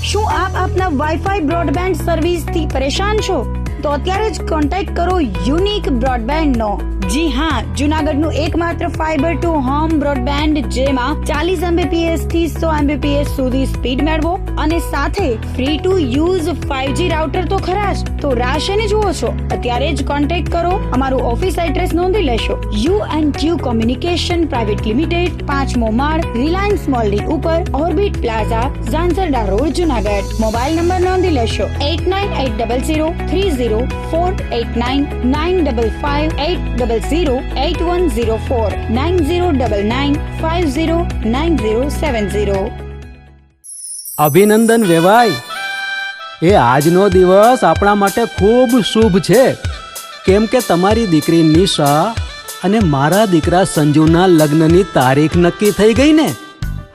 શું આપ આપના વાઈફાઈ બ્રોડબેન્ડ સર્વિસથી પરેશાન છો? તો અત્યારે જ કોન્ટેક્ટ કરો યુનિક બ્રોડબેન્ડ નો. જી હા, જુનાગઢનું એકમાત્ર ફાઈબર ટુ હોમ બ્રોડબેન્ડ જેમાં 40 Mbps થી 100 Mbps સુધી સ્પીડ મેળવો અને સાથે free to use 5G router તો ખરા જ. તો રાહ શેની જુઓ છો? અત્યારે જ કોન્ટેક્ટ કરો. અમારું ઓફિસ એડ્રેસ નોંધી લેશો. U&Q કોમ્યુનિકેશન પ્રાઇવેટ લિમિટેડ, 5મો માળ, રિલાયન્સ મોલની ઉપર, orbit plaza, Zanzarda road, Junagadh. Mobile number નોંધી લેશો 89800304899558008104 9099509070. અભિનંદન વેવાય. એ આજનો દિવસ આપણા માટે ખૂબ શુભ છે, કેમ કે તમારી દીકરી નિશા અને મારા દીકરા સંજુના લગ્નની તારીખ નક્કી થઈ ગઈ ને.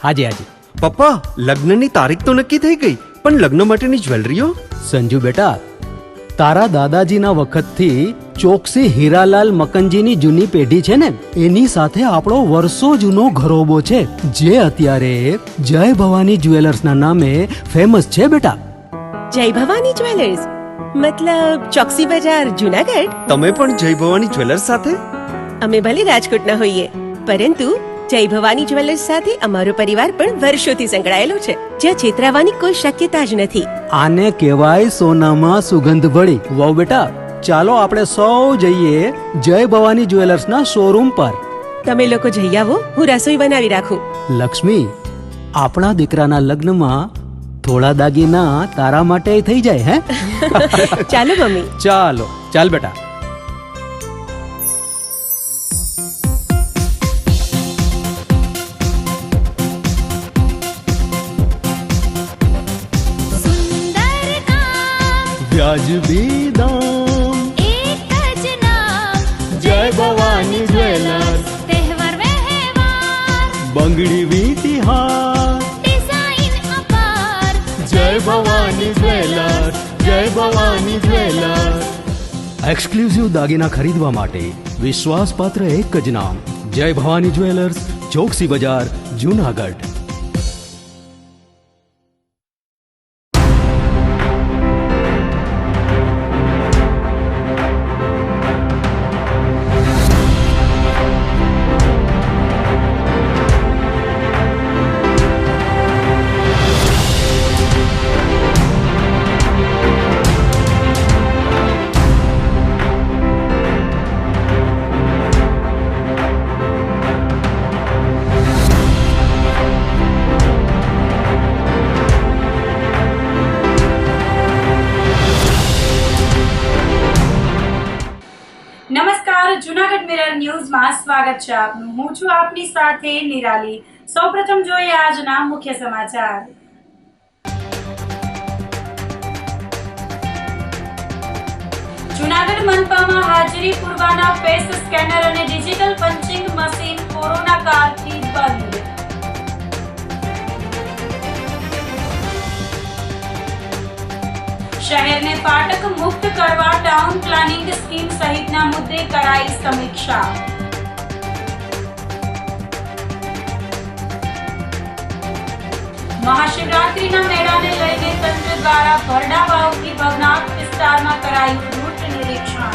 હાજી હાજી પપ્પા, લગ્નની તારીખ તો નક્કી થઈ ગઈ, પણ લગ્ન માટેની જ્વેલરીઓ? સંજુ બેટા, તારા દાદાજીના વખતથી ચોકસી હીરાલાલ મકનજીની જૂની પેઢી છે ને, એની સાથે આપણો વર્ષો જૂનો ઘરોબો છે, જે અત્યારે જય ભવાની જ્વેલર્સના નામે ફેમસ છે બેટા. જય ભવાની જ્વેલર્સ મતલબ ચોકસી બજાર, જુનાગઢ? તમે પણ જય ભવાની જ્વેલર્સ સાથે? અમે ભલે રાજકોટના હોઈએ, પરંતુ જય ભવાની જ્વેલર્સ સાથે અમારો પરિવાર પણ વર્ષોથી સંકળાયેલો છે, જ્યાં છેતરાવાની કોઈ શક્યતા જ નથી. આને કહેવાય સોનામાં સુગંધ ભળી. વાવ બેટા, ચાલો આપણે સૌ જઈએ જય ભવાની જ્વેલર્સના શોરૂમ પર. તમે લોકો જઈ આવો, હું રસોઈ બનાવી રાખું. લક્ષ્મી, આપણા દીકરાના લગ્નમાં થોડા દાગીના તારા માટે થઈ જાય. હે ચાલો મમ્મી. ચાલો ચાલ બેટા. વ્યાજબી દામ, એક જ નામ, જય ભવાની જ્વેલર્સ. તહેવાર વ્યવહાર, બંગડી વીંટી હાર, ડિઝાઇન અપાર, જય ભવાની જ્વેલર્સ, જય ભવાની જ્વેલર્સ. એક્સક્લુઝિવ દાગીના ખરીદવા માટે વિશ્વાસપાત્ર એક જ નામ, જય ભવાની જ્વેલર્સ, ચોકસી બજાર, જુનાગઢ. નમસ્કાર, જુનાગઢ મિરર ન્યૂઝમાં સ્વાગત છે આપનું. હું છું આપની સાથે નિરાલી. સૌપ્રથમ જોઈએ આજના મુખ્ય સમાચાર. જુનાગઢ મનપામાં હાજરી પુરવાના ફેસ સ્કેનર અને ડિજિટલ પંચિંગ મશીન કોરોના કાળથી બંધ. શહેરને ફાટક મુક્ત કરવા ટાઉન પ્લાનિંગ સ્કીમ સહિતના મુદ્દે કરાઈ સમીક્ષા. મહાશિવરાત્રીના મેળાને લઈને તંત્ર દ્વારા ભરડા વાવથી ભવનાથ વિસ્તારમાં કરાયું રૂટ નિરીક્ષણ.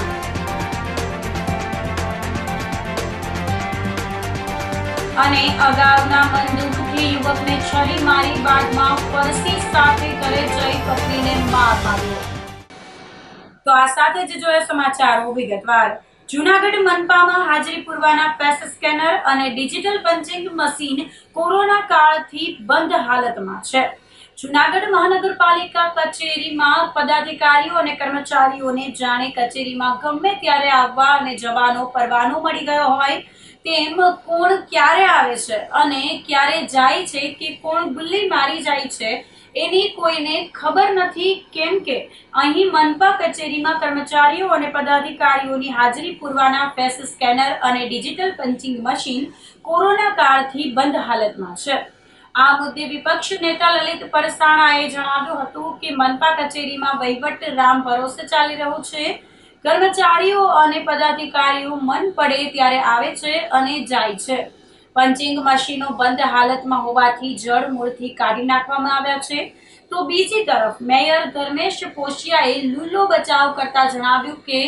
અને અગાઉના બંદૂકથી યુવકને છરી મારી બાદમાં ફરસી સાથે ઘરે જઈ પત્નીને માર માર્યો. તો આ સાથે જ જોઈએ સમાચારો વિગતવાર. જુનાગઢ મનપામાં હાજરી પુરવાના ફેસ સ્કેનર અને ડિજિટલ પંચિંગ મશીન કોરોના કાળથી બંધ હાલતમાં છે. જુનાગઢ મહાનગરપાલિકા કચેરીમાં પદાધિકારીઓ અને કર્મચારીઓને જાણે કચેરીમાં ગમે ત્યારે આવવા અને જવાનો પરવાનો મળી ગયો હોય તેમ કોણ ક્યારે આવે છે અને ક્યારે જાય છે કે કોણ ગુલ્લી મારી જાય છે એની કોઈને ખબર નથી, કેમ કે અહીં મનપા કચેરીમાં કર્મચારીઓ અને પદાધિકારીઓની હાજરી પુરવાના ફેસ સ્કેનર અને ડિજિટલ પંચિંગ મશીન કોરોના કાળથી બંધ હાલતમાં છે. આ મુદ્દે વિપક્ષ નેતા લલિત પરસાણાએ જણાવ્યું હતું કે મનપા કચેરીમાં વહીવટ રામ ભરોસે ચાલી રહ્યો છે. કર્મચારીઓ અને પદાધિકારીઓ મન પડે ત્યારે આવે છે અને જાય છે. પંચિંગ મશીનો બંધ હાલતમાં હોવાથી જળ મૂળથી કાઢી નાખવામાં આવ્યા છે. તો બીજી તરફ મેયર ધર્મેશ પોશિયાએ લુલ્લો બચાવ કરતા જણાવ્યું કે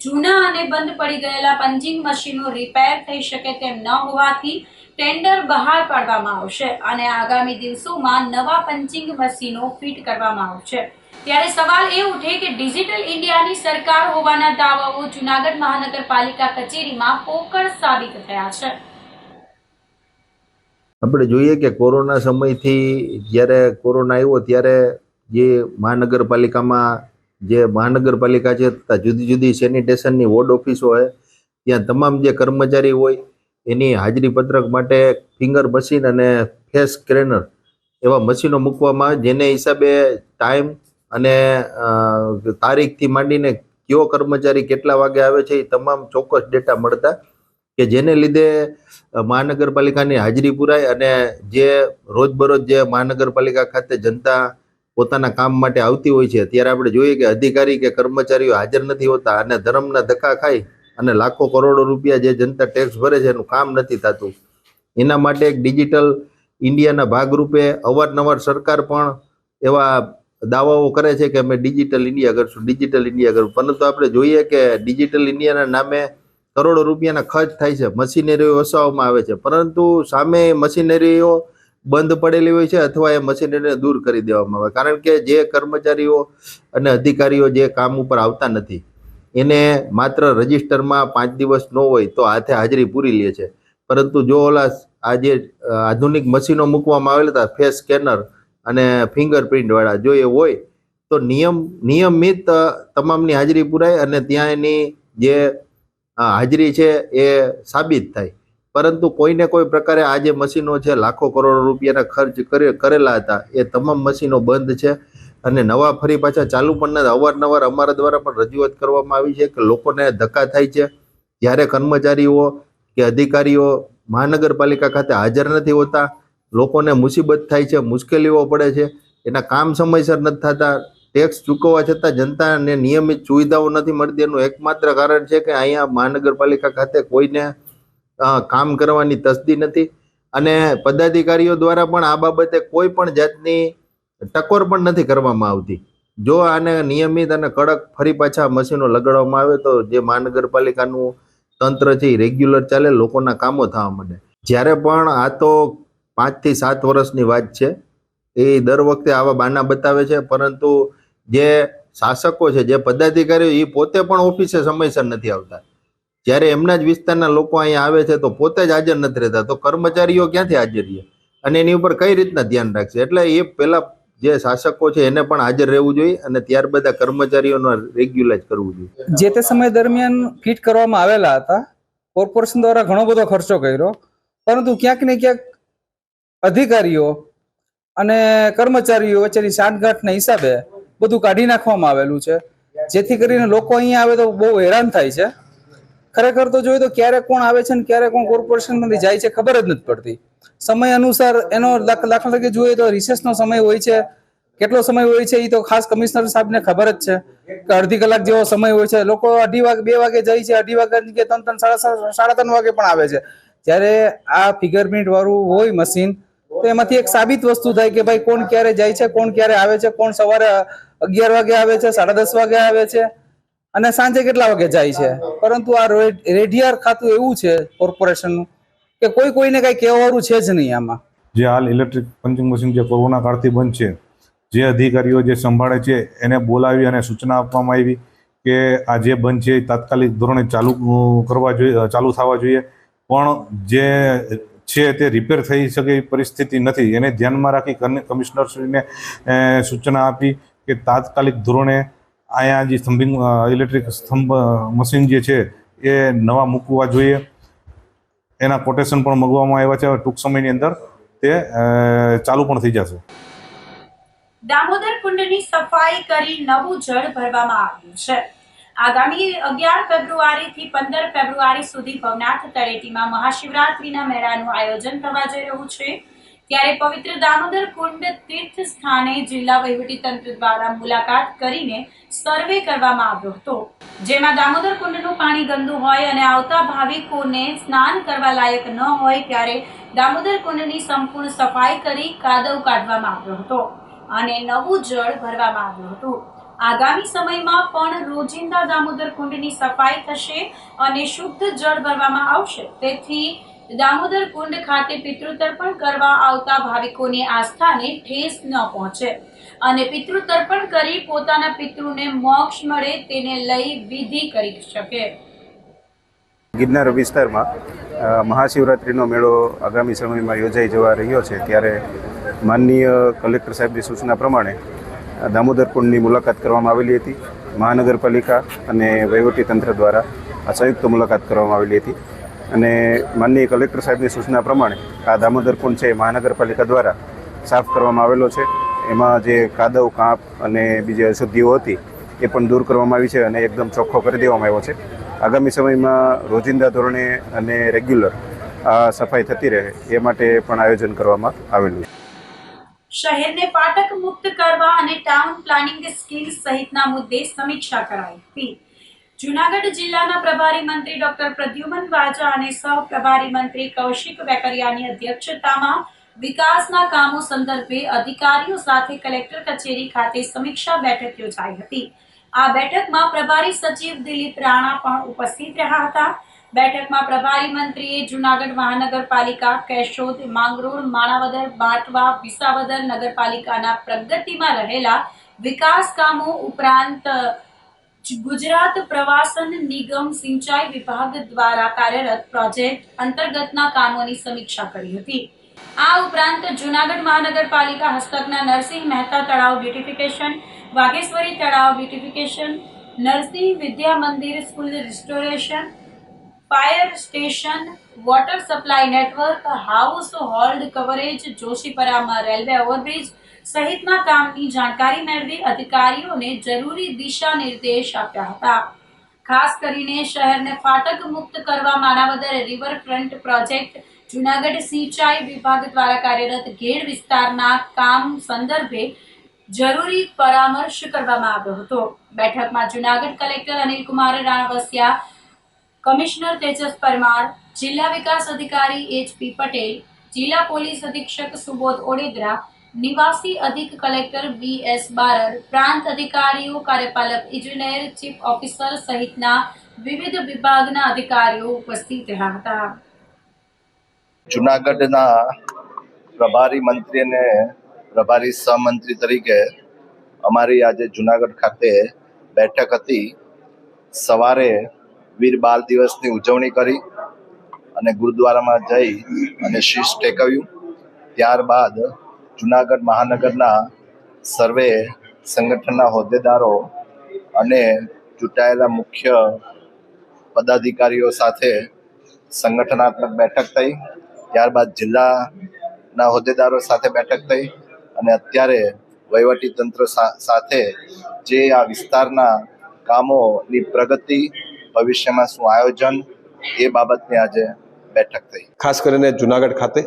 જૂના અને બંધ પડી ગયેલા પંચિંગ મશીનો રિપેર થઈ શકે તેમ ન હોવાથી ટેન્ડર બહાર પાડવામાં આવશે અને આગામી દિવસોમાં નવા પંચિંગ મશીનો ફિટ કરવામાં આવશે. ત્યારે સવાલ એ ઉઠે કે ડિજિટલ ઇન્ડિયાની સરકાર હોવાના દાવાઓ જૂનાગઢ મહાનગરપાલિકા કચેરીમાં પોકળ સાબિત થયા છે. આપણે જોઈએ કે કોરોના સમયથી જ્યારે કોરોના આવ્યો ત્યારે જે મહાનગરપાલિકામાં જે મહાનગરપાલિકા છે તથા જુદી જુદી સેનિટેશનની વોર્ડ ઓફિસો હોય ત્યાં તમામ જે કર્મચારી હોય એની હાજરી પત્રક માટે ફિંગર મશીન અને ફેસ સ્કેનર એવા મશીનો મૂકવામાં આવે, જેને હિસાબે ટાઈમ અને તારીખથી માંડીને કયો કર્મચારી કેટલા વાગે આવે છે એ તમામ ચોક્કસ ડેટા મળતા, કે જેને લીધે મહાનગરપાલિકાની હાજરી પુરાય અને જે રોજબરોજ જે મહાનગરપાલિકા ખાતે જનતા પોતાના કામ માટે આવતી હોય છે ત્યારે આપણે જોઈએ કે અધિકારી કે કર્મચારીઓ હાજર નથી હોતા અને ધર્મના ધક્કા ખાઈ અને લાખો કરોડો રૂપિયા જે જનતા ટેક્સ ભરે છે એનું કામ નથી થતું. એના માટે એક ડિજિટલ ઇન્ડિયાના ભાગરૂપે અવારનવાર સરકાર પણ એવા દાવાઓ કરે છે કે અમે ડિજિટલ ઇન્ડિયા કરશું, ડિજિટલ ઇન્ડિયા કરશું, પરંતુ આપણે જોઈએ કે ડિજિટલ ઇન્ડિયાના નામે કરોડો રૂપિયાના ખર્ચ થાય છે, મશીનરીઓ વસાવવામાં આવે છે, પરંતુ સામે મશીનરીઓ બંધ પડેલી હોય છે અથવા એ મશીનરીને દૂર કરી દેવામાં આવે, કારણ કે જે કર્મચારીઓ અને અધિકારીઓ જે કામ ઉપર આવતા નથી એને માત્ર રજિસ્ટરમાં 5 દિવસ ન હોય તો હાથે હાજરી પૂરી લે છે. પરંતુ જો ઓલા આ જે આધુનિક મશીનો મૂકવામાં આવેલા હતા ફેસ સ્કેનર અને ફિંગરપ્રિન્ટ વાળા, જો એ હોય તો નિયમિત તમામની હાજરી પુરાય અને ત્યાં એની જે હાજરી છે એ સાબિત થાય. પરંતુ કોઈને કોઈ પ્રકારે આ જે મશીનો છે લાખો કરોડો રૂપિયાના ખર્ચ કરેલા હતા એ તમામ મશીનો બંધ છે અને નવા ફરી પાછા ચાલુ પણ નથી. અવારનવાર અમારા દ્વારા પણ રજૂઆત કરવામાં આવી છે કે લોકોને ધક્કા થાય છે જ્યારે કર્મચારીઓ કે અધિકારીઓ મહાનગરપાલિકા ખાતે હાજર નથી હોતા, લોકોને મુસીબત થાય છે, મુશ્કેલીઓ પડે છે, એના કામ સમયસર નથી થતા, ટેક્સ ચૂકવવા છતાં જનતાને નિયમિત સુવિધાઓ નથી મળતી. એનું એકમાત્ર કારણ છે કે અહીંયા મહાનગરપાલિકા ખાતે કોઈને કામ કરવાની તસ્દી નથી અને પદાધિકારીઓ દ્વારા પણ આ બાબતે કોઈ પણ જાતની ટકોર પણ નથી કરવામાં આવતી. જો આને નિયમિત અને કડક ફરી પાછા મશીનો લગાડવામાં આવે તો જે મહાનગરપાલિકાનું તંત્ર છે એ રેગ્યુલર ચાલે, લોકોના કામો થવા માંડે. જ્યારે પણ આ તો 5 થી 7 વર્ષની વાત છે, એ દર વખતે આવા બાના બતાવે છે, પરંતુ જે શાસકો છે, જે પદાધિકારીઓ એ પોતે પણ ઓફિસે સમયસર નથી આવતા. જ્યારે એમના જ વિસ્તારના લોકો અહીંયા આવે છે તો પોતે જ હાજર નથી રહેતા, તો કર્મચારીઓ ક્યાંથી હાજર રહે અને એની ઉપર કઈ રીતના ધ્યાન રાખશે? એટલે એ પહેલા જે શાસકો છે એને પણ હાજર રહેવું જોઈએ અને ત્યારબાદ આ કર્મચારીઓનો રેગ્યુલાઇઝ કરવું જોઈએ. જે તે સમય દરમિયાન ફિટ કરવામાં આવેલા હતા, કોર્પોરેશન દ્વારા ઘણો બધો ખર્ચો કર્યો, પરંતુ ક્યાંક ને ક્યાંક અધિકારીઓ અને કર્મચારીઓ વચ્ચેની સાંઠગાંઠના હિસાબે બધું કાઢી નાખવામાં આવેલું છે, જેથી કરીને લોકો અહીંયા આવે તો બહુ હેરાન થાય છે. ખરેખર તો જોઈએ તો ક્યારે કોણ આવે છે ને ક્યારે કોણ કોર્પોરેશનમાંથી જાય છે ખબર જ નથી પડતી. સમય અનુસાર એનો દાખલા તરીકે જોઈએ તો રિસેસનો સમય હોય છે, કેટલો સમય હોય છે એ તો ખાસ કમિશનર સાહેબને ખબર જ છે કે અડધી કલાક જેવો સમય હોય છે. લોકો 2:30 વાગે 2 વાગે જાય છે, 2:30 વાગે કે 3:30 વાગે પણ આવે છે. જ્યારે આ ફિંગરપ્રિન્ટ વાળું હોય મશીન તો એમાંથી એક સાબિત વસ્તુ થાય કે ભાઈ કોણ ક્યારે જાય છે, કોણ ક્યારે આવે છે, કોણ સવારે 11 વાગે આવે છે, 10:30 વાગે આવે છે અને સાંજે કેટલા વાગે જાય છે. પરંતુ આ રેડિયાર ખાતું એવું છે કોર્પોરેશનનું કે કોઈને કઈ કહેવાનું છે જ નહીં. આમાં જે હાલ ઇલેક્ટ્રિક પંચિંગ મશીન જે કોરોના કાળથી બંધ છે, જે અધિકારીઓ જે સંભાળે છે એને બોલાવી અને સૂચના આપવામાં આવી કે આ જે બંધ છે એ તાત્કાલિક ધોરણે ચાલુ થવા જોઈએ, પણ જે છે તે રિપેર થઈ શકે એવી પરિસ્થિતિ નથી. એને ધ્યાનમાં રાખી કમિશનરશ્રીને સૂચના આપી કે તાત્કાલિક ધોરણે અહીંયા જે ઇલેક્ટ્રિક મશીન જે છે એ નવા મૂકવા જોઈએ. એના કોટેશન પણ મંગાવવામાં આવ્યા છે, ટૂંક સમયની અંદર તે ચાલુ પણ થઈ જશે. દામોદર કુંડની સફાઈ કરી નવું જળ ભરવામાં આવ્યું છે. આગામી 11 ફેબ્રુઆરીથી 15 ફેબ્રુઆરી સુધી ભવનાથ તળેટીમાં મહાશિવરાત્રીના મેળાનું આયોજન થવા જઈ રહ્યું છે. ત્યારે પવિત્ર દામોદર કુંડ તીર્થ સ્થાને જિલ્લા વહીવટીતંત્ર દ્વારા મુલાકાત કરીને સર્વે કરવામાં આવ્યો હતો, જેમાં દામોદર કુંડનું પાણી ગંદુ હોય અને આવતા ભાવિકોને સ્નાન કરવા લાયક ન હોય ત્યારે દામોદર કુંડની સંપૂર્ણ સફાઈ કરી કાદવ કાઢવામાં આવ્યો હતો અને નવું જળ ભરવામાં આવ્યું હતું. આગામી સમયમાં પણ રોજિંદા દામોદર કુંડની સફાઈ થશે અને શુદ્ધ જળ ભરવામાં આવશે, તેથી દામોદર કુંડ ખાતે પિતૃતર્પણ કરવા આવતા ભાવિકોની આસ્થાને ઠેસ ન પહોંચે અને પિતૃતર્પણ કરી પોતાના પિતૃને મોક્ષ મળે તેને લઈ વિધિ કરી શકે. ગિરનાર વિસ્તારમાં મહાશિવરાત્રિનો મેળો આગામી સમયમાં યોજાઈ જવા રહ્યો છે, ત્યારે માનનીય કલેક્ટર સાહેબની સૂચના પ્રમાણે દામોદર કુંડની મુલાકાત કરવામાં આવેલી હતી. મહાનગરપાલિકા અને વહીવટીતંત્ર દ્વારા આ સંયુક્ત મુલાકાત કરવામાં આવેલી હતી અને માનનીય કલેક્ટર સાહેબની સૂચના પ્રમાણે આ દામોદર કુંડ છે મહાનગરપાલિકા દ્વારા સાફ કરવામાં આવેલો છે. એમાં જે કાદવ, કાંપ અને બીજી અશુદ્ધિઓ હતી એ પણ દૂર કરવામાં આવી છે અને એકદમ ચોખ્ખો કરી દેવામાં આવ્યો છે. આગામી સમયમાં રોજિંદા ધોરણે અને રેગ્યુલર આ સફાઈ થતી રહે એ માટે પણ આયોજન કરવામાં આવેલું છે. શહેરને પાટક મુક્ત કરવા અને ટાઉન પ્લાનિંગ સ્કીમ સહિતના મુદ્દે સમીક્ષા કરાઈ હતી. જૂનાગઢ જિલ્લાના પ્રભારી મંત્રી ડોક્ટર પ્રદ્યુમન વાજા અને સહ પ્રભારી મંત્રી કૌશિક વેકરિયાની અધ્યક્ષતામાં વિકાસના કામો સંદર્ભે અધિકારીઓ સાથે કલેક્ટર કચેરી ખાતે સમીક્ષા બેઠક યોજાઈ હતી. આ બેઠકમાં પ્રભારી સચિવ દિલીપ રાણા પણ ઉપસ્થિત રહ્યા હતા. બેઠકમાં પ્રભારી મંત્રીએ જૂનાગઢ મહાનગરપાલિકા, કેશોદ, માંગરોળ, માણાવદર, બાંટવા, વિસાવદર નગરપાલિકાના પ્રગતિમાં રહેલા વિકાસ કામો ઉપરાંત ગુજરાત પ્રવાસન નિગમ સિંચાઈ વિભાગ દ્વારા કાર્યરત પ્રોજેક્ટ અંતર્ગતના કામોની સમીક્ષા કરી હતી. આ ઉપરાંત જૂનાગઢ મહાનગરપાલિકા હસ્તકના નરસિંહ મહેતા તળાવ બ્યુટિફિકેશન, વાઘેશ્વરી તળાવ beautification, Narsinh Vidya Mandir school restoration, fire station, water supply network, household coverage, જોશીપરામાં રેલવે ઓવરબ્રિજ સહિતના કામની જાણકારી મેળવી અધિકારીઓને જરૂરી દિશા નિર્દેશ આપ્યા હતા. ખાસ કરીને શહેરને ફાટક મુક્ત કરવા માણાવદર રિવરફ્રન્ટ પ્રોજેક્ટ, જૂનાગઢ સિંચાઈ વિભાગ દ્વારા કાર્યરત ઘેડ વિસ્તારના કામ સંદર્ભે જરૂરી પરામર્શ કરવામાં આવ્યો હતો. બેઠકમાં જૂનાગઢ કલેક્ટર અનિલકુમાર રાણવસિયા, કમિશનર તેજસ પરમાર, જિલ્લા વિકાસ અધિકારી HP પટેલ, જિલ્લા પોલીસ અધિક્ષક સુબોધ ઓડેદરા, નિવાસી અધિક કલેક્ટર BS બારડ, પ્રાંત અધિકારીઓ, કાર્યપાલક ઇજનેર, ચીફ ઓફિસર સહિતના વિવિધ વિભાગના અધિકારીઓ ઉપસ્થિત રહ્યા હતા. જૂનાગઢના પ્રભારી મંત્રી અને પ્રભારી સહમંત્રી તરીકે અમારી આજે જૂનાગઢ ખાતે બેઠક હતી. સવારે વીર બાલ દિવસની ઉજવણી કરી અને ગુરુદ્વારામાં જઈ અને શીશ ટેકવ્યું. ત્યારબાદ જૂનાગઢ મહાનગરના સર્વે સંગઠનના હોદ્દેદારો અને ચૂંટાયેલા મુખ્ય પદાધિકારીઓ સાથે સંગઠનાત્મક બેઠક થઈ. ત્યારબાદ જિલ્લાના હોદ્દેદારો સાથે બેઠક થઈ અને અત્યારે વહીવટી તંત્ર સાથે જે આ વિસ્તારના કામોની પ્રગતિ, ભવિષ્યમાં શું આયોજન એ બાબતની આજે બેઠક થઈ. ખાસ કરીને જૂનાગઢ ખાતે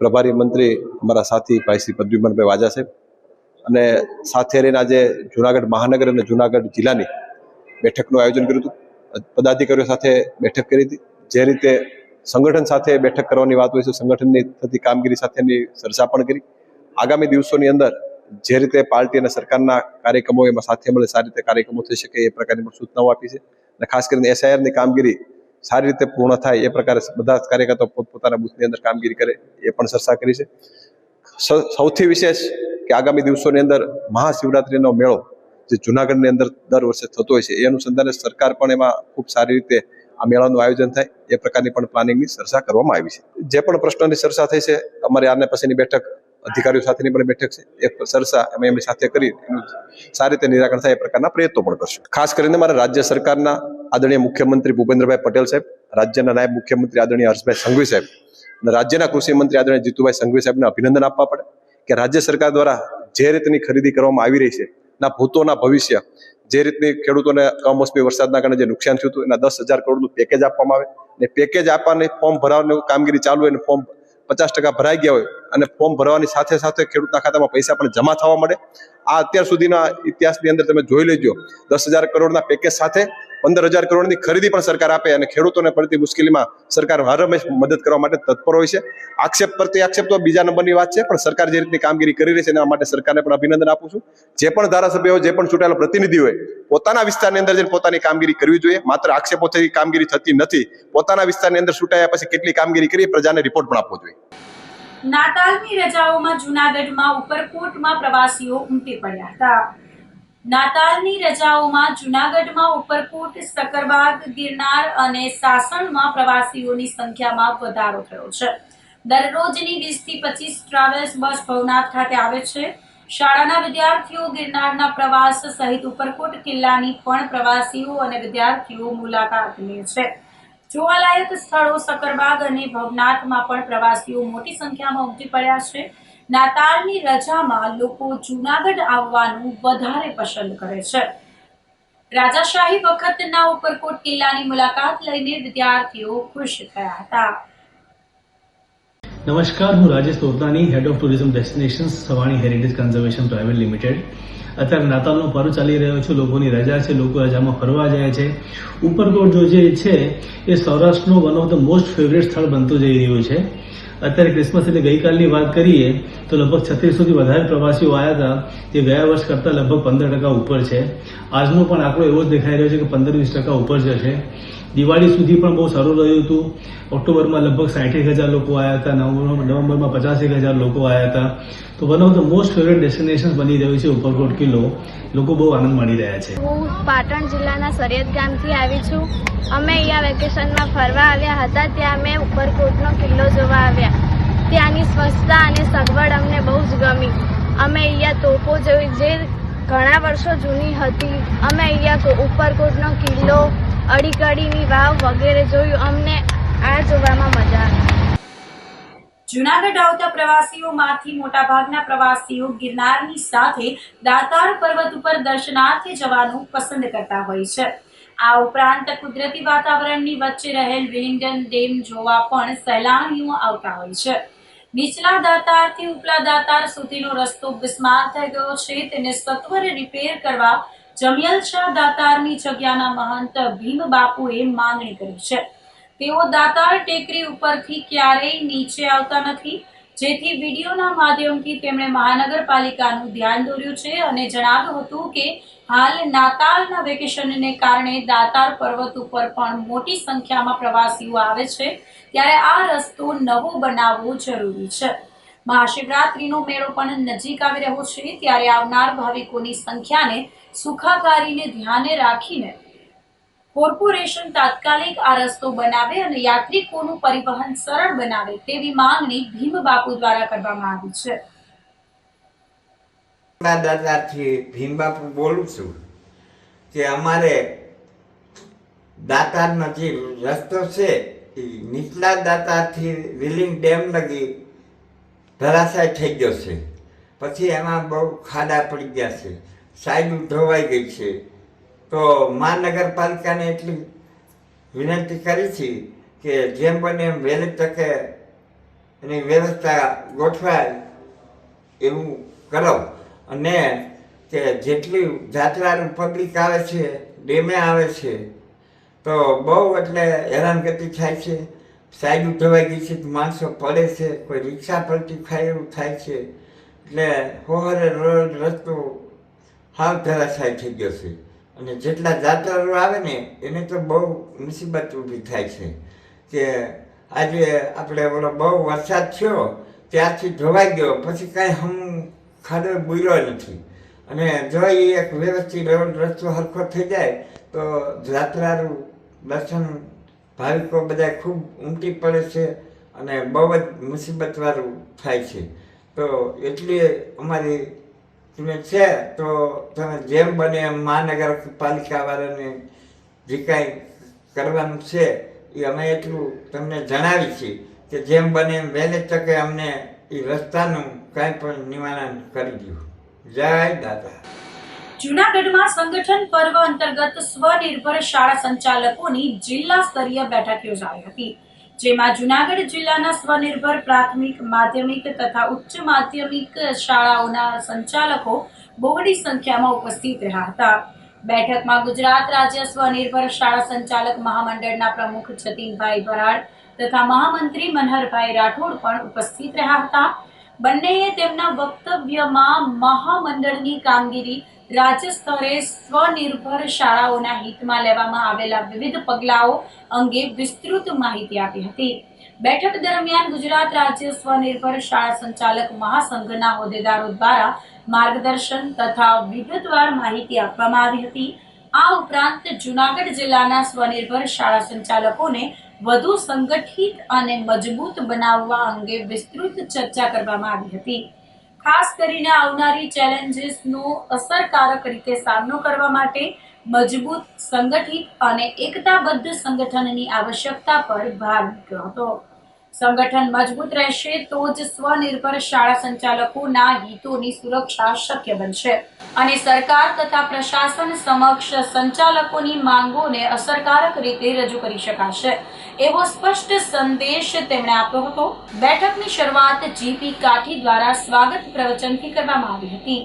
પ્રભારી મંત્રી અમારા સાથી ભાઈ શ્રી પ્રદ્યુમનભાઈ વાજા સાહેબ અને સાથે રહીને આજે જૂનાગઢ મહાનગર અને જૂનાગઢ જિલ્લાની બેઠકનું આયોજન કર્યું હતું. પદાધિકારીઓ સાથે બેઠક કરી હતી. જે રીતે સંગઠન સાથે બેઠક કરવાની વાત હોય છે, સંગઠનની થતી કામગીરી સાથેની ચર્ચા પણ કરી. આગામી દિવસોની અંદર જે રીતે પાર્ટી અને સરકારના કાર્યક્રમો એમાં સાથે મળે સારી રીતે કાર્યક્રમો થઈ શકે એ પ્રકારની પણ સૂચનાઓ આપી છે અને ખાસ કરીને SIR ની કામગીરી સારી રીતે પૂર્ણ થાય એ પ્રકારે બધા જ કાર્યકર્તાઓ પોતપોતાના બૂથની અંદર કામગીરી કરે એ પણ ચર્ચા કરી છે. સૌથી વિશેષ કે આગામી દિવસોની અંદર મહાશિવરાત્રિનો મેળો જે જૂનાગઢની અંદર દર વર્ષે થતો હોય છે એ અનુસંધાને સરકાર પણ એમાં ખૂબ સારી રીતે આ મેળાનું આયોજન થાય એ પ્રકારની પણ પ્લાનિંગની ચર્ચા કરવામાં આવી છે. જે પણ પ્રશ્નોની ચર્ચા થઈ છે, અમારી આને પછીની બેઠક અધિકારીઓ સાથેની પણ બેઠક છે, એ ચર્ચા અમે એમની સાથે કરી એનું સારી રીતે નિરાકરણ થાય એ પ્રકારના પ્રયત્નો પણ કરશું. ખાસ કરીને મારા રાજ્ય સરકારના આદરણીય મુખ્યમંત્રી ભૂપેન્દ્રભાઈ પટેલ સાહેબ, રાજ્યના નાયબ મુખ્યમંત્રી આદરણીય હર્ષભાઈ સંઘવી સાહેબ અને રાજ્યના કૃષિ મંત્રી આદરણીય જીતુભાઈ સંઘવી સાહેબને અભિનંદન આપવા પડે કે રાજ્ય સરકાર દ્વારા જે રીતની ખરીદી કરવામાં આવી રહી છે ના ભૂતોના ભવિષ્ય, જે રીતની ખેડૂતોને કમોસમી વરસાદના કારણે જે નુકસાન થયું હતું એના 10,000 કરોડનું પેકેજ આપવામાં આવે અને પેકેજ આપવાની ફોર્મ ભરવાની કામગીરી ચાલુ હોય અને ફોર્મ 50% ભરાઈ ગયા હોય અને ફોર્મ ભરવાની સાથે સાથે ખેડૂતના ખાતામાં પૈસા પણ જમા થવા મળે. આ અત્યાર સુધીના ઇતિહાસની અંદર તમે જોઈ લેજો, 10,000 કરોડના પેકેજ સાથે 15,000 કરોડની ખરીદી પણ સરકાર આપે અને ખેડૂતોને પડતી મુશ્કેલીમાં સરકાર હરહંમેશ મદદ કરવા માટે તત્પર હોય છે. આક્ષેપ પ્રત્યે આક્ષેપ તો બીજા નંબરની વાત છે, પણ સરકાર જે રીતની કામગીરી કરી રહી છે એના માટે સરકારને પણ અભિનંદન આપું છું. જે પણ ધારાસભ્યો, જે પણ ચૂંટાયેલા પ્રતિનિધિ હોય, પોતાના વિસ્તારની અંદર જઈને પોતાની કામગીરી કરવી જોઈએ. માત્ર આક્ષેપોથી કામગીરી થતી નથી. પોતાના વિસ્તારની અંદર ચૂંટાયા પછી કેટલી કામગીરી કરી પ્રજાને રિપોર્ટ પણ આપવો જોઈએ. નાતાલની રજાઓમાં જૂનાગઢમાં ઉપરકોટમાં પ્રવાસીઓ ઉમટી પડ્યા હતા. નાતાલની રજાઓમાં જૂનાગઢમાં ઉપરકોટ, સકરબાગ, ગિરનાર અને સાસણમાં પ્રવાસીઓની સંખ્યામાં વધારો થયો છે. દરરોજની 20 થી 25 ટ્રાવેલ્સ બસ ભવનાથ ખાતે આવે છે. શાળાના વિદ્યાર્થીઓ ગિરનારના પ્રવાસ સહિત ઉપરકોટ કિલ્લાની પણ પ્રવાસીઓ અને વિદ્યાર્થીઓ મુલાકાત લે છે. જોવાલાયક સ્થળો સકરબાગ અને ભવનાથમાં પણ પ્રવાસીઓ મોટી સંખ્યામાં ઉમટી પડ્યા છે. નાતાલની રજામાં લોકો જૂનાગઢ આવવાનું વધારે પસંદ કરે છે. રાજાશાહી વખતના ઉપરકોટ કિલ્લાની મુલાકાત લઈને વિદ્યાર્થીઓ ખુશ થયા હતા. નમસ્કાર, હું Rajesh Totani, head of tourism destinations, Savani heritage conservation private limited. અત્યારે નાતાલનો પર્વ ચાલી રહ્યો છે, લોકોની રજા છે, લોકો રજામાં ફરવા જાય છે. ઉપરકોટ જે છે એ સૌરાષ્ટ્રનું one of the most favourite સ્થળ બનતું જઈ રહ્યું છે. અત્યારે ક્રિસમસ એટલે ગઈકાલની વાત કરીએ તો લગભગ 3600થી વધારે પ્રવાસીઓ આવ્યા હતા, જે ગયા વર્ષ કરતાં લગભગ 15% ઉપર છે. આજનો પણ આંકડો એવો જ દેખાઈ રહ્યો છે કે 15-20% ઉપર જશે. દિવાળી સુધી પણ બહુ સારું રહ્યું હતું. ઓક્ટોબરમાં લગભગ 60,000 લોકો આવ્યા હતા, નવેમ્બરમાં 85,000 લોકો આવ્યા હતા. તો one of the most favourite destination બની રહ્યું છે ઉપરકોટ કિલ્લો. લોકો બહુ આનંદ માણી રહ્યા છે. હું પાટણ જિલ્લાના સરિયદ ગામથી આવી છું. અમે અહીંયા વેકેશનમાં ફરવા આવ્યા હતા. ત્યાં અમે ઉપરકોટનો કિલ્લો જોવા આવ્યા. ત્યાંની સ્વચ્છતા અને સગવડ અમને બહુ જ ગમી. અમે અહીંયા તોપો જોઈ જે ઘણા વર્ષો જૂની હતી. અમે અહીંયા ઉપરકોટનો કિલ્લો, અડીકડીની વાવ વગેરે જોયું. અમને આ જોવામાં મજા આવી. જૂનાગઢ આવતા પ્રવાસીઓમાંથી મોટાભાગના પ્રવાસીઓ ગિરનારની સાથે દાતાર પર્વત ઉપર દર્શનાર્થે જવાનું પસંદ કરતા હોય છે. આ ઉપરાંત કુદરતી વાતાવરણની વચ્ચે રહેલ વિલિંગડન ડેમ જોવા પણ સહેલાણીઓ આવતા હોય છે. નીચલા દાતારથી ઉપલા દાતાર સુધીનો રસ્તો બિસ્માર થઈ ગયો છે. તેને સત્વરે રિપેર કરવા જમિયલ શાહ દાતારની જગ્યાના મહંત ભીમ બાપુએ માંગણી કરી છે. તેઓ દાતાર ટેકરી ઉપરથી ક્યારેય નીચે આવતા નથી, જેથી વિડીયોના માધ્યમથી તેમણે મહાનગરપાલિકાનું ધ્યાન દોર્યું છે અને જણાવ્યું હતું કે હાલ નાતાલના વેકેશનને કારણે દાતાર પર્વત ઉપર પણ મોટી સંખ્યામાં પ્રવાસીઓ આવે છે, ત્યારે આ રસ્તો નવો બનાવવો જરૂરી છે. મહાશિવરાત્રીનો મેળો પણ નજીક આવી રહ્યો છે, ત્યારે આવનાર ભાવિકોની સંખ્યાને સુખાકારીને ધ્યાને રાખીને કોર્પોરેશન તાત્કાલિક આ રસ્તો બનાવે અને યાત્રિકોનું પરિવહન સરળ બનાવે તેવી માંગણી ભીમ બાપુ દ્વારા કરવામાં આવી છે. દાદાથી ભીમ બાપુ બોલું છું કે અમારે દાતારનો જે રસ્તો છે એ નીચલા દાતારથી વિલિંગ ડેમ લગી ધરાશાય થઈ ગયો છે. પછી એમાં બહુ ખાડા પડી ગયા છે, સાઈડ ધોવાઈ ગઈ છે. તો મહાનગરપાલિકાને એટલી વિનંતી કરી છે કે જેમ બને એમ વહેલી તકે એની વ્યવસ્થા ગોઠવાય એવું કરો, અને કે જેટલી જાત્રાનું પબ્લિક આવે છે, ડેમે આવે છે, તો બહુ એટલે હેરાનગતિ થાય છે. સાઈડ ધોવાઈ ગઈ છે, માણસો પડે છે, કોઈ રિક્ષા પલટી ખાય એવું થાય છે. એટલે હોહરે રોડ રસ્તો હાવ ધરાશાય થઈ ગયો છે. અને જેટલા જાત્રાળુ આવે ને એને તો બહુ મુસીબત ઊભી થાય છે કે આજે આપણે ઓલો બહુ વરસાદ થયો ત્યારથી ધોવાઈ ગયો, પછી કાંઈ હમ ખાડો બુર્યો નથી. અને જો એ એક વ્યવસ્થિત રોડ રસ્તો સરખો થઈ જાય તો જાત્રાળુ દર્શન ભાવિકો બધા ખૂબ ઉમટી પડે છે અને બહુ જ મુસીબતવાળું થાય છે. તો એટલી અમારી છે, તો તમે જેમ બને એમ મહાનગરપાલિકાવાળાને જે કાંઈ કરવાનું છે એ અમે એટલું તમને જણાવી છીએ કે જેમ બને એમ વહેલી તકે અમને એ રસ્તાનું કાંઈ પણ નિવારણ કરી દો. જય દાદા. જૂનાગઢમાં સંગઠન પર્વ અંતર્ગત સ્વનિર્ભર શાળા સંચાલકોની જિલ્લા સ્તરીય બેઠક યોજાઈ હતી. જેમાં જૂનાગઢ જિલ્લાના સ્વનિર્ભર પ્રાથમિક માધ્યમિક તથા ઉચ્ચ માધ્યમિક શાળાઓના સંચાલકો બહોળી સંખ્યામાં ઉપસ્થિત રહ્યા હતા. બેઠકમાં ગુજરાત રાજ્ય સ્વનિર્ભર શાળા સંચાલક મહામંડળના પ્રમુખ જતીનભાઈ ભરાડ તથા મહામંત્રી મનહરભાઈ રાઠોડ પણ ઉપસ્થિત રહ્યા હતા. બંનેએ તેમના વક્તવ્યમાં મહામંડળની કામગીરી, રાજ્ય સ્તરે સ્વનિર્ભર શાળાઓના હિતમાં લેવામાં આવેલા વિવિધ પગલાઓ અંગે વિસ્તૃત માહિતી આપી હતી. બેઠક દરમિયાન ગુજરાત રાજ્ય સ્વનિર્ભર શાળા સંચાલક મહાસંઘના હોદ્દેદારો દ્વારા માર્ગદર્શન તથા વિગતવાર માહિતી આપવામાં આવી હતી. આ ઉપરાંત જૂનાગઢ જિલ્લાના સ્વનિર્ભર શાળા સંચાલકોને વધુ સંગઠિત અને મજબૂત બનાવવા અંગે વિસ્તૃત ચર્ચા કરવામાં આવી હતી. ખાસ કરીને આવનારી ચેલેન્જીસનો અસરકારક રીતે સામનો કરવા માટે મજબૂત, સંગઠિત અને એકતાબદ્ધ સંગઠનની આવશ્યકતા પર ભાર મૂક્યો હતો. સંગઠન મજબૂત રહેશે તો જ સ્વનિર્ભર શાળા સંચાલકોના હિતોની સુરક્ષા શક્ય બનશે અને સરકાર તથા પ્રશાસન સમક્ષ સંચાલકોની માંગોને અસરકારક રીતે રજૂ કરી શકાશે એવો સ્પષ્ટ સંદેશ તેમણે આપ્યો હતો. બેઠકની શરૂઆત જીપી કાઠી દ્વારા સ્વાગત પ્રવચનથી કરવામાં આવી હતી.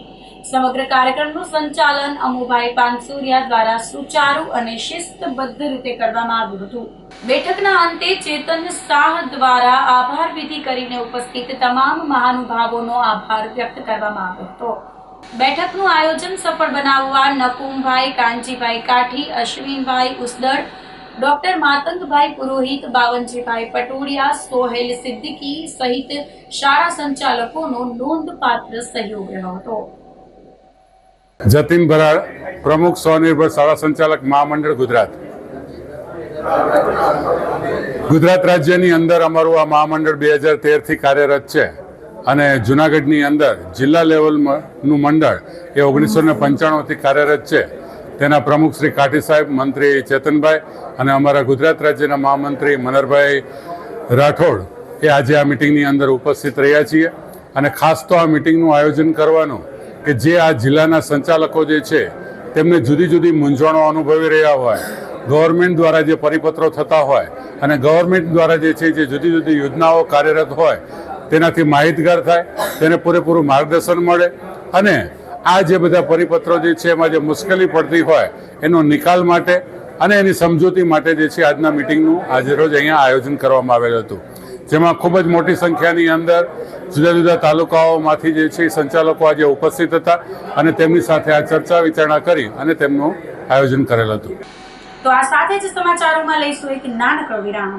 સમગ્ર કાર્યક્રમનું સંચાલન અમુભાઈ પાનસુરિયા દ્વારા સુચારુ અને શિસ્તબદ્ધ રીતે કરવામાં આવ્યું હતું. બેઠકના અંતે ચેતન શાહ દ્વારા આભાર વિધિ કરીને ઉપસ્થિત તમામ મહાનુભાવોનો આભાર વ્યક્ત કરવામાં આવ્યો હતો. બેઠકનું આયોજન સફળ બનાવવા નકુમભાઈ કાનજીભાઈ કાઠી, અશ્વિનભાઈ ઉસદડ, ડોક્ટર માતંગભાઈ પુરોહિત, બાવનજીભાઈ પટોડિયા, સોહેલ સિદ્દીકી સહિત શાળા સંચાલકોનો નોંધપાત્ર સહયોગ રહ્યો હતો. જતીન ભરાડ, પ્રમુખ સ્વનિર્ભર શાળા સંચાલક મહામંડળ ગુજરાત. ગુજરાત રાજ્યની અંદર અમારું આ મહામંડળ 2013થી કાર્યરત છે અને જૂનાગઢની અંદર જિલ્લા લેવલનું મંડળ એ 1995થી કાર્યરત છે. તેના પ્રમુખ શ્રી કાઠી સાહેબ, મંત્રી ચેતનભાઈ અને અમારા ગુજરાત રાજ્યના મહામંત્રી મનહરભાઈ રાઠોડ એ આજે આ મિટિંગની અંદર ઉપસ્થિત રહ્યા છીએ. અને ખાસ તો આ મિટિંગનું આયોજન કરવાનું કે જે આ જિલ્લાના સંચાલકો જે છે તેમને જુદી જુદી મૂંઝવણો અનુભવી રહ્યા હોય, ગવર્મેન્ટ દ્વારા જે પરિપત્રો થતા હોય અને ગવર્મેન્ટ દ્વારા જે છે જે જુદી જુદી યોજનાઓ કાર્યરત હોય તેનાથી માહિતગાર થાય, તેને પૂરેપૂરું માર્ગદર્શન મળે અને આ જે બધા પરિપત્રો જે છે એમાં જે મુશ્કેલી પડતી હોય એનો નિકાલ માટે અને એની સમજૂતી માટે જે છે આજના મિટિંગનું આજે રોજ અહીંયા આયોજન કરવામાં આવેલું હતું. જેમાં ખૂબ જ મોટી સંખ્યાની અંદર જુદા જુદા તાલુકાઓમાંથી જે છે સંચાલકો આજે ઉપસ્થિત હતા અને તેમની સાથે આ ચર્ચા વિચારણા કરી અને તેમનું આયોજન કરેલ હતું. તો આ સાથે જ સમાચારોમાં લઈશું એક નાનકડો વિરામ.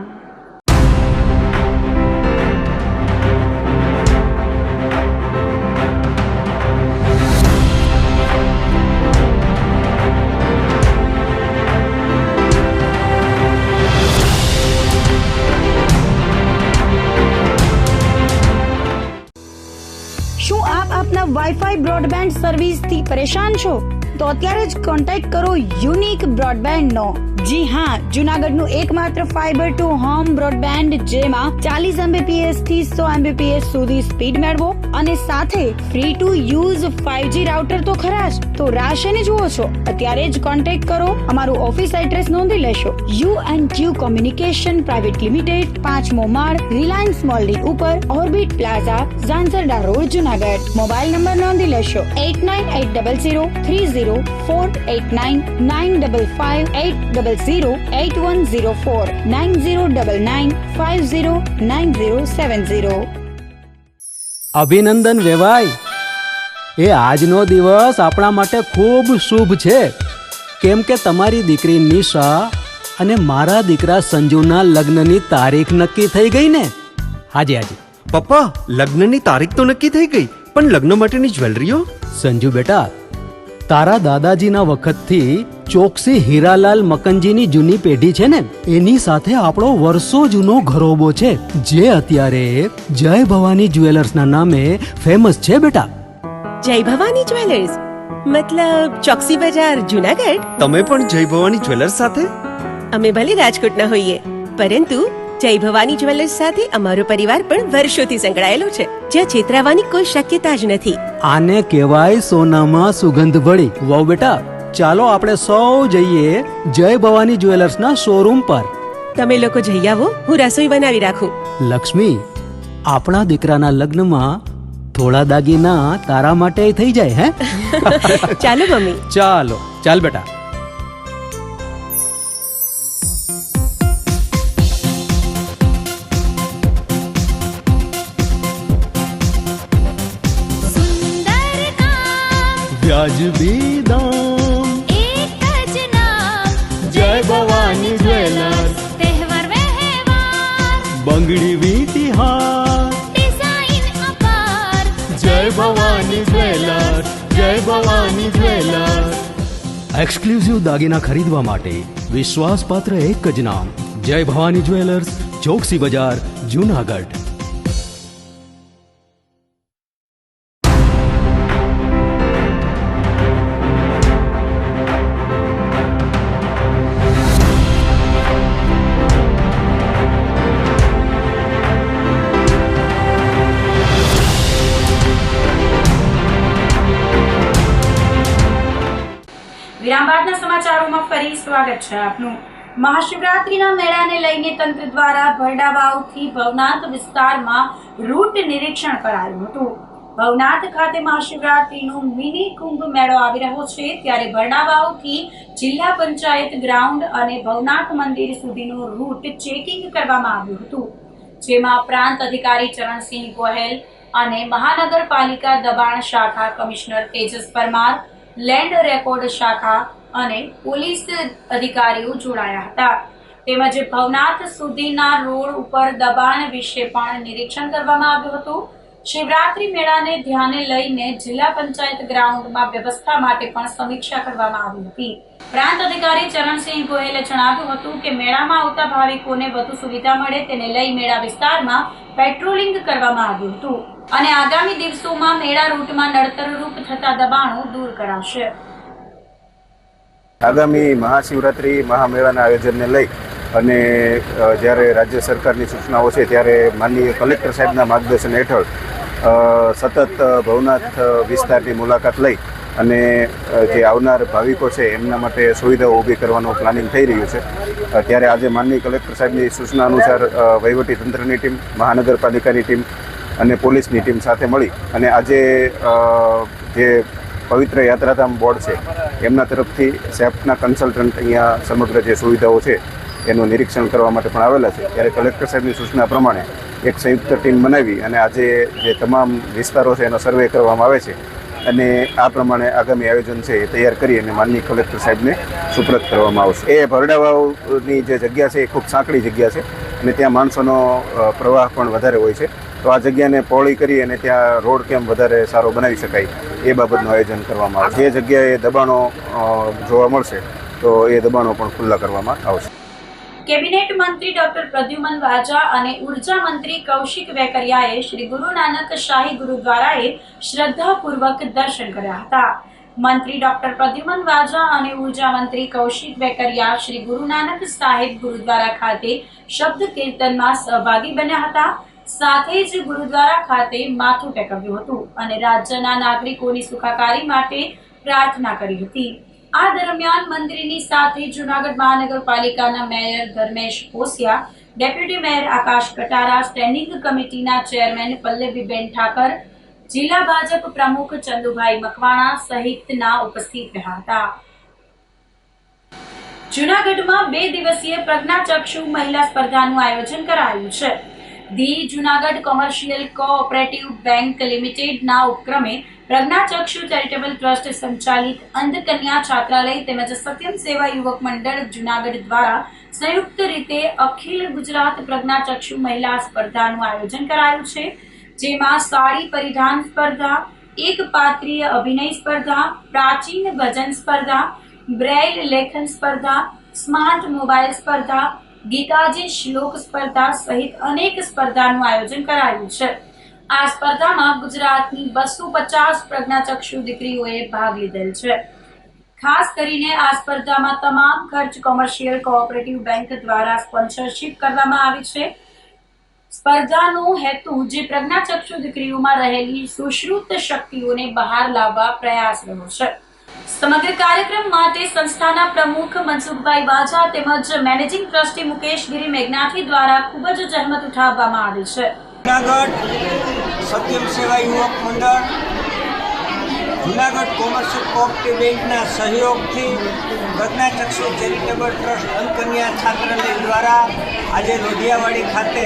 શું આપ આપના વાઈફાઈ બ્રોડબેન્ડ સર્વિસથી પરેશાન છો? તો અત્યારે જ કોન્ટેક્ટ કરો યુનિક બ્રોડબેન્ડ નો. જી હા, જૂનાગઢનું એકમાત્ર ફાઈબર ટુ હોમ બ્રોડબેન્ડ જેમાં 40 Mbps થી 100 Mbps સુધી સ્પીડ મેળવો અને સાથે free to use 5G router તો ખરા જ. તો રાહ શેની જુઓ છો? અત્યારે જ કોન્ટેક્ટ કરો. અમારું ઓફિસ એડ્રેસ નોંધી લેશો. U&Q કોમ્યુનિકેશન પ્રાઇવેટ લિમિટેડ, 5મો માળ, રિલાયન્સ મોલની ઉપર, orbit plaza, Zanzarda road, Junagadh. Mobile number નોંધી લેશો 89803048995580808104 9099509070. અભિનંદન વેવાય. એ આજનો દિવસ આપણા માટે ખૂબ શુભ છે કેમ કે તમારી દીકરી નિશા અને મારા દીકરા સંજુના લગ્નની તારીખ નક્કી થઈ ગઈ ને. હાજી હાજી પપ્પા, લગ્નની તારીખ તો નક્કી થઈ ગઈ, પણ લગ્ન માટેની જ્વેલરીઓ? સંજુ બેટા, તારા દાદાજીના વખતથી ચોકસી હીરાલાલ મકનજીની જૂની પેઢી છે ને એની સાથે આપણો વર્ષો જૂનો ઘરોબો છે જે અત્યારે જય ભવાની જ્વેલર્સના નામે ફેમસ છે બેટા. જય ભવાની જ્વેલર્સ મતલબ ચોકસી બજાર, જૂનાગઢ? તમે પણ જય ભવાની જ્વેલર્સ સાથે? અમે ભલે રાજકોટના હોઈએ પરંતુ જય ભવાની જ્વેલર્સ સાથે અમારો પરિવાર પણ વર્ષોથી સંકળાયેલો છે, જ્યાં છેતરાવાની કોઈ શક્યતા જ નથી. આને કહેવાય સોનામાં સુગંધ ભળી. વાવ બેટા, ચાલો આપણે સૌ જઈએ જય ભવાની જ્વેલર્સના શોરૂમ પર. તમે લોકો જઈ આવો, હું રસોઈ બનાવી રાખું. લક્ષ્મી, આપણા દીકરાના લગ્નમાં થોડા દાગીના તારા માટે થઈ જાય હે? ચાલો મમ્મી. ચાલો, ચાલ બેટા. વ્યાજબી દામ, एक જ नाम જય ભવાની જ્વેલર્સ, તહેવાર વ્યવહાર બંગડી વીટી હાર, ડિઝાઇન અપાર જય ભવાની જ્વેલર્સ, જય ભવાની જ્વેલર્સ. એક્સક્લુઝિવ દાગીના ખરીદવા માટે વિશ્વાસપાત્ર એક જ નામ, જય ભવાની જ્વેલર્સ, ચોકસી બજાર, જૂનાગઢ. વિરામ બાદના સમાચારોમાં ફરી સ્વાગત છે આપનું. મહાશિવરાત્રીના મેળાને લઈને તંત્ર દ્વારા ભરડાવાવથી ભવનાથ વિસ્તારમાં રૂટ નિરીક્ષણ કરાયું હતું. ભવનાથ ખાતે મહાશિવરાત્રીનો મિની કુંભ મેળો આવી રહ્યો છે, ત્યારે ભરડાવાવથી જિલ્લા પંચાયત ગ્રાઉન્ડ અને ભવનાથ મંદિર સુધીનો રૂટ ચેકિંગ કરવામાં આવ્યું હતું, જેમાં પ્રાંત અધિકારી ચરણસિંહ ગોહેલ અને મહાનગરપાલિકા દબાણ શાખા commissioner Tejas Parmar, land record શાખા અને પોલીસ અધિકારીઓ જોડાયા હતા. તેમજ ભવનાથ સુધીના રોડ ઉપર દબાણ વિશે પણ નિરીક્ષણ કરવામાં આવ્યું હતું. શિવરાત્રી મેળાને ધ્યાને લઈને જિલ્લા પંચાયત ગ્રાઉન્ડમાં વ્યવસ્થા માટે પણ સમીક્ષા કરવામાં આવી હતી. પ્રાંત અધિકારી ચરણસિંહ ગોયલે જણાવ્યું હતું કે મેળામાં આવતા ભાવિકોને વધુ સુવિધા મળે તેને લઈ મેળા વિસ્તારમાં પેટ્રોલિંગ કરવામાં આવ્યું હતું અને આગામી દિવસોમાં મેળા રૂટમાં નડતરરૂપ થતા દબાણો દૂર કરાશે. આગામી મહાશિવરાત્રી મહામેળાના આયોજનને લઈ અને જ્યારે રાજ્ય સરકારની સૂચનાઓ છે ત્યારે માનનીય કલેક્ટર સાહેબના માર્ગદર્શન હેઠળ સતત ભવનાથ વિસ્તારની મુલાકાત લઈ અને જે આવનાર ભાવિકો છે એમના માટે સુવિધાઓ ઊભી કરવાનું પ્લાનિંગ થઈ રહ્યું છે. ત્યારે આજે માનનીય કલેક્ટર સાહેબની સૂચના અનુસાર વહીવટી તંત્રની ટીમ, મહાનગરપાલિકાની ટીમ અને પોલીસની ટીમ સાથે મળી અને આજે જે પવિત્ર યાત્રાધામ બોર્ડ છે એમના તરફથી સેફ્ટના કન્સલ્ટન્ટ અહીંયા સમગ્ર જે સુવિધાઓ છે એનું નિરીક્ષણ કરવા માટે પણ આવેલા છે. ત્યારે કલેક્ટર સાહેબની સૂચના પ્રમાણે એક સંયુક્ત ટીમ બનાવી અને આજે જે તમામ વિસ્તારો છે એનો સર્વે કરવામાં આવે છે અને આ પ્રમાણે આગામી આયોજન છે એ તૈયાર કરી અને માનનીય કલેક્ટર સાહેબને સુપ્રત કરવામાં આવશે. એ ભરડાવાવની જે જગ્યા છે એ ખૂબ સાંકડી જગ્યા છે અને ત્યાં માણસોનો પ્રવાહ પણ વધારે હોય છે. તો આ જગ્યાને પહોળી કરી અને ત્યાં રોડ કેમ વધારે સારો બનાવી શકાય એ બાબતનું આયોજન કરવામાં આવશે. જે જગ્યાએ દબાણો જોવા મળશે તો એ દબાણો પણ ખુલ્લા કરવામાં આવશે. કેબિનેટ મંત્રી ડોક્ટર પ્રદ્યુમન વાજા અને ઉર્જા મંત્રી કૌશિક વેકરિયાએ શ્રી ગુરુ નાનક શાહી ગુરુદ્વારાએ શ્રદ્ધાપૂર્વક દર્શન કર્યા હતા. મંત્રી ડોક્ટર પ્રદ્યુમન વાજા અને ઉર્જા મંત્રી કૌશિક વેકરિયા શ્રી ગુરુ નાનક સાહેબ ગુરુદ્વારા ખાતે શબ્દ કીર્તનમાં સહભાગી બન્યા હતા. સાથે જ ગુરુદ્વારા ખાતે માથું ટેકવ્યું હતું અને રાજ્યના નાગરિકોની સુખાકારી માટે પ્રાર્થના કરી હતી. આ દરમિયાન મંત્રીની સાથે જૂનાગઢ મહાનગરપાલિકાના મેયર ધર્મેશ કોસિયા, ડેપ્યુટી મેયર આકાશ કટારા, સ્ટેન્ડિંગ કમિટીના ચેરમેન પલ્લવીબેન ઠાકર, જિલ્લા ભાજપ પ્રમુખ ચંદુભાઈ મકવાણા સહિતના ઉપસ્થિત રહ્યા હતા. જૂનાગઢમાં 2 દિવસીય પ્રજ્ઞાચક્ષુ મહિલા સ્પર્ધાનું આયોજન કરાયું છે. The Junagadh commercial cooperative bank લિમિટેડના ઉપક્રમે પ્રજ્ઞાચક્ષુ ચેરિટેબલ ટ્રસ્ટ સંચાલિત અંધકન્યા છાત્રાલય તેમજ સત્યમ સેવા યુવક મંડળ જૂનાગઢ દ્વારા સંયુક્ત રીતે અખિલ ગુજરાત પ્રજ્ઞાચક્ષુ મહિલા સ્પર્ધાનું આયોજન કરાયું છે, જેમાં સાડી પરિધાન સ્પર્ધા, એક પાત્રીય અભિનય સ્પર્ધા, પ્રાચીન ભજન સ્પર્ધા, બ્રેઇલ લેખન સ્પર્ધા, સ્માર્ટ મોબાઈલ સ્પર્ધા, ગીતાજી શ્લોક સ્પર્ધા સહિત અનેક સ્પર્ધાનું આયોજન કરાયું છે. આ સ્પર્ધામાં ગુજરાતની 250 પ્રજ્ઞાચક્ષુ દીકરીઓએ ભાગ લીધેલ છે. ખાસ કરીને આ સ્પર્ધામાં તમામ ખર્ચ કોમર્શિયલ કોઓપરેટિવ બેંક દ્વારા સ્પોન્સરશિપ કરવામાં આવી છે. સ્પર્ધાનો હેતુ જે પ્રજ્ઞાચક્ષુ દીકરીઓમાં રહેલી સુશ્રુત શક્તિઓને બહાર લાવવા પ્રયાસ રહ્યો છે. સમગ્ર કાર્યક્રમ માટે સંસ્થાના પ્રમુખ મનસુખભાઈ વાજા તેમજ મેનેજિંગ ટ્રસ્ટી મુકેશ ગિરી મેઘનાથી દ્વારા ખૂબ જ જહેમત ઉઠાવવામાં આવી છે. જુનાગઢ સત્યમ સેવા યુવક મંડળ, જુનાગઢ કોમર્શિયલ કોઓપરેટિવ બેંકના સહયોગથી પ્રજ્ઞાચક્ષુ ચેરિટેબલ ટ્રસ્ટ અંધકન્યા છાત્રાલય દ્વારા આજે લોધિયાવાડી ખાતે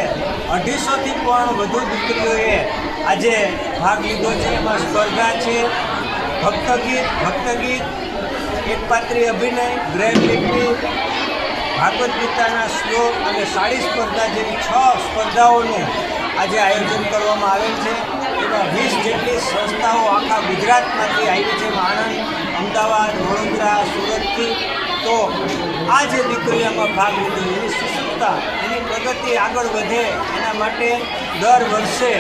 250થી પણ વધુ દીકરીઓએ આજે ભાગ લીધો છે. એમાં સ્પર્ધા છે, ભક્તગીત, એકપાત્રી અભિનય, ગ્રેન્ડ લિપી, ભાગવત ગીતાના શ્લોક અને સાડી સ્પર્ધા જેવી 6 સ્પર્ધાઓનું આજે આયોજન કરવામાં આવેલ છે. એમાં 20 જેટલી સંસ્થાઓ આખા ગુજરાતમાંથી આવી છે, આણંદ, અમદાવાદ, વડોદરા, સુરતથી. તો આ જે દીકરીઓમાં ભાગ લીધો એની સશક્તતા, એની પ્રગતિ આગળ વધે એના માટે દર વર્ષે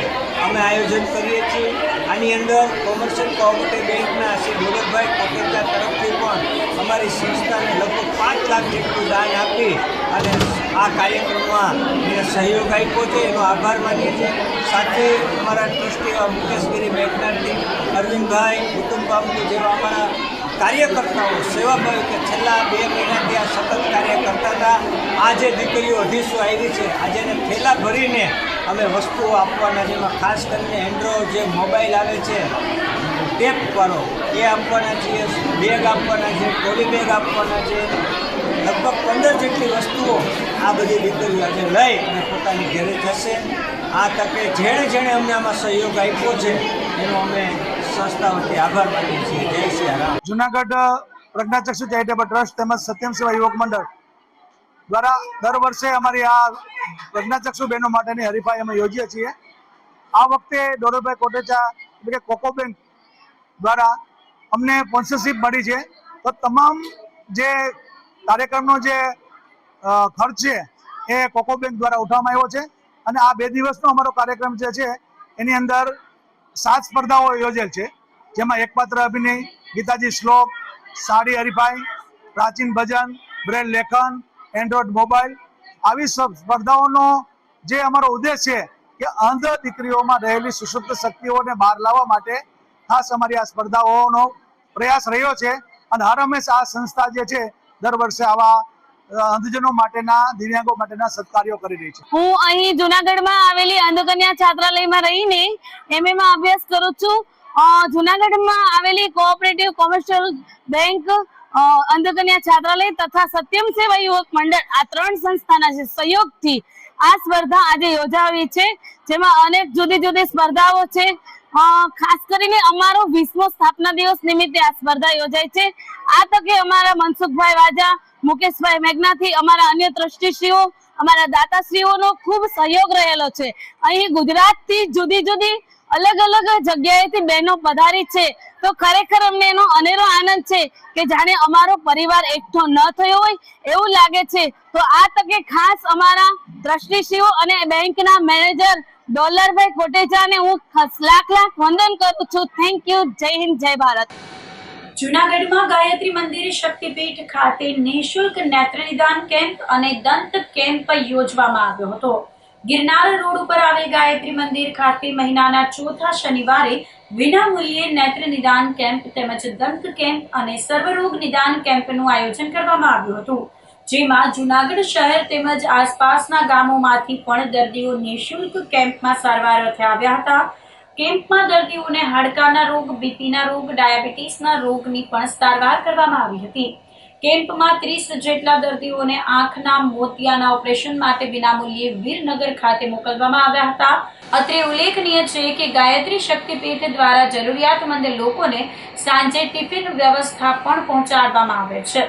અમે આયોજન કરીએ છીએ. આની અંદર કોમર્શિયલ કોઓપરેટિવ બેંકના શ્રી ગોરખભાઈ કોટેચા તરફથી પણ અમારી સંસ્થાને લગભગ 5 લાખ જેટલું દાન આપી અને આ કાર્યક્રમમાં એને સહયોગ આપ્યો છે, એનો આભાર માનીએ છીએ. સાથે અમારા ટ્રસ્ટી મુકેશગીરી મેઘનાથી, અરવિંદભાઈ, કુટુંબ બાપુ જેવા અમારા કાર્યકર્તાઓ સેવાભાવી કે છેલ્લા 2 મહિનાથી આ સતત કાર્ય કરતા હતા. આ જે દીકરીઓ 250 આવી છે, આજે એને થેલા ભરીને અમે વસ્તુઓ આપવાના, જેમાં ખાસ કરીને એન્ડ્રોઇડ જે મોબાઈલ આવે છે ટેપવાળો એ આપવાના છીએ, બેગ આપવાના છે, ટ્રોલી બેગ આપવાના છે. લગભગ 15 જેટલી વસ્તુઓ આ બધી દીકરીઓ આજે લઈ અને પોતાની ઘરે જશે. આ તકે જેણે અમને આમાં સહયોગ આપ્યો છે એનો અમે સંસ્થાઓથી આભાર માનીએ છીએ. જય સિયારામ. જુનાગઢ પ્રજ્ઞાચક્ષુ ચેરિટેબલ ટ્રસ્ટ તેમજ સત્યમ સેવા યુવક મંડળ દ્વારા દર વર્ષે અમારી આ પ્રજ્ઞાચક્ષુ બહેનો માટેની હરીફાઈ અમે યોજીએ છીએ. આ વખતે ગોરખભાઈ કોટેચા એટલે કે કોકો બેંક દ્વારા અમને સ્પોન્સરશિપ મળી છે. તો તમામ જે કાર્યક્રમનો જે ખર્ચ છે એ કોકો બેંક દ્વારા ઉઠાવવામાં આવ્યો છે. અને આ 2 દિવસનો અમારો કાર્યક્રમ જે છે એની અંદર 7 સ્પર્ધાઓ યોજેલ છે, જેમાં એકપાત્ર અભિનય, ગીતાજી શ્લોક, સાડી હરીફાઈ, પ્રાચીન ભજન, બ્રેલ લેખન, એન્ડ્રોઇડ મોબાઈલ. આવી સ્પર્ધાઓનો જે અમારો ઉદ્દેશ છે કે અંધ દીકરીઓમાં રહેલી સુષુપ્ત શક્તિઓને બહાર લાવવા માટે ખાસ અમારી આ સ્પર્ધાઓનો પ્રયાસ રહ્યો છે. અને હર હંમેશા આ સંસ્થા જે છે દર વર્ષે આવા અંધજનો માટેના, દિવ્યાંગો માટેના સત્કાર્યો કરી રહી છે. હું અહીં જુનાગઢમાં આવેલી અંધકન્યા છાત્રાલયમાં રહીને એમએમાં અભ્યાસ કરું છું. જુનાગઢમાં આવેલી કોઓપરેટિવ કોમર્શિયલ બેંક, અંધકન્યા છાત્રાલય તથા સત્યમ સેવા યુવક મંડળ, આ 3 સંસ્થાના સહયોગથી આ સ્પર્ધા આજે યોજાવી છે, જેમાં અનેક જુદી જુદી સ્પર્ધાઓ છે. ખાસ કરીને અમારો 20મો સ્થાપના દિવસ નિમિત્તે આ સ્પર્ધા યોજાય છે. આ તકે અમારા મનસુખભાઈ વાજા, મુકેશભાઈ મેઘનાથી, અમારા અન્ય ટ્રસ્ટીશ્રીઓ, અમારા દાતાશ્રીઓનો ખૂબ સહયોગ રહેલો છે. અહીં ગુજરાતથી જુદી જુદી અલગ અલગ જગ્યાએથી બહેનો પધારી છે. તો ખરેખર અમને એનો અનેરો આનંદ છે કે જાણે અમારો પરિવાર એકઠો ન થયો હોય એવું લાગે છે. તો આ તકે ખાસ અમારા ટ્રસ્ટીશ્રીઓ અને બેંકના મેનેજર ડોલરભાઈ કોટેચાને હું લાખ વંદન કરું છું. Thank you. જય હિન્દ, જય ભારત. જૂનાગઢમાં ગાયત્રી મંદિર શક્તિપીઠ ખાતે નિઃશુલ્ક નેત્ર નિદાન કેમ્પ અને દંત કેમ્પ યોજવામાં આવ્યો હતો. ગિરનાર રોડ ઉપર આવેલ ગાયત્રી મંદિર ખાતે મહિનાના 4થા શનિવારે વિનામૂલ્યે નેત્ર નિદાન કેમ્પ તેમજ દંત કેમ્પ અને સર્વરોગ નિદાન કેમ્પનું આયોજન કરવામાં આવ્યું હતું, જેમાં જૂનાગઢ શહેર તેમજ આસપાસના ગામોમાંથી પણ દર્દીઓ નિઃશુલ્ક કેમ્પમાં સારવાર અર્થે આવ્યા હતા. કેમ્પમાં દર્દીઓને હાડકાના રોગ, બીપીના રોગ, ડાયાબિટીસના રોગની પણ સારવાર કરવામાં આવી હતી. કેમ્પમાં 30 જેટલા દર્દીઓને આંખના મોતિયાના ઓપરેશન માટે વિનામૂલ્યે વીરનગર ખાતે મોકલવામાં આવ્યા હતા. અત્રે ઉલ્લેખનીય છે કે ગાયત્રી શક્તિપીઠ દ્વારા જરૂરિયાતમંદ લોકોને સાંજે ટિફિન વ્યવસ્થા પણ પહોંચાડવામાં આવે છે.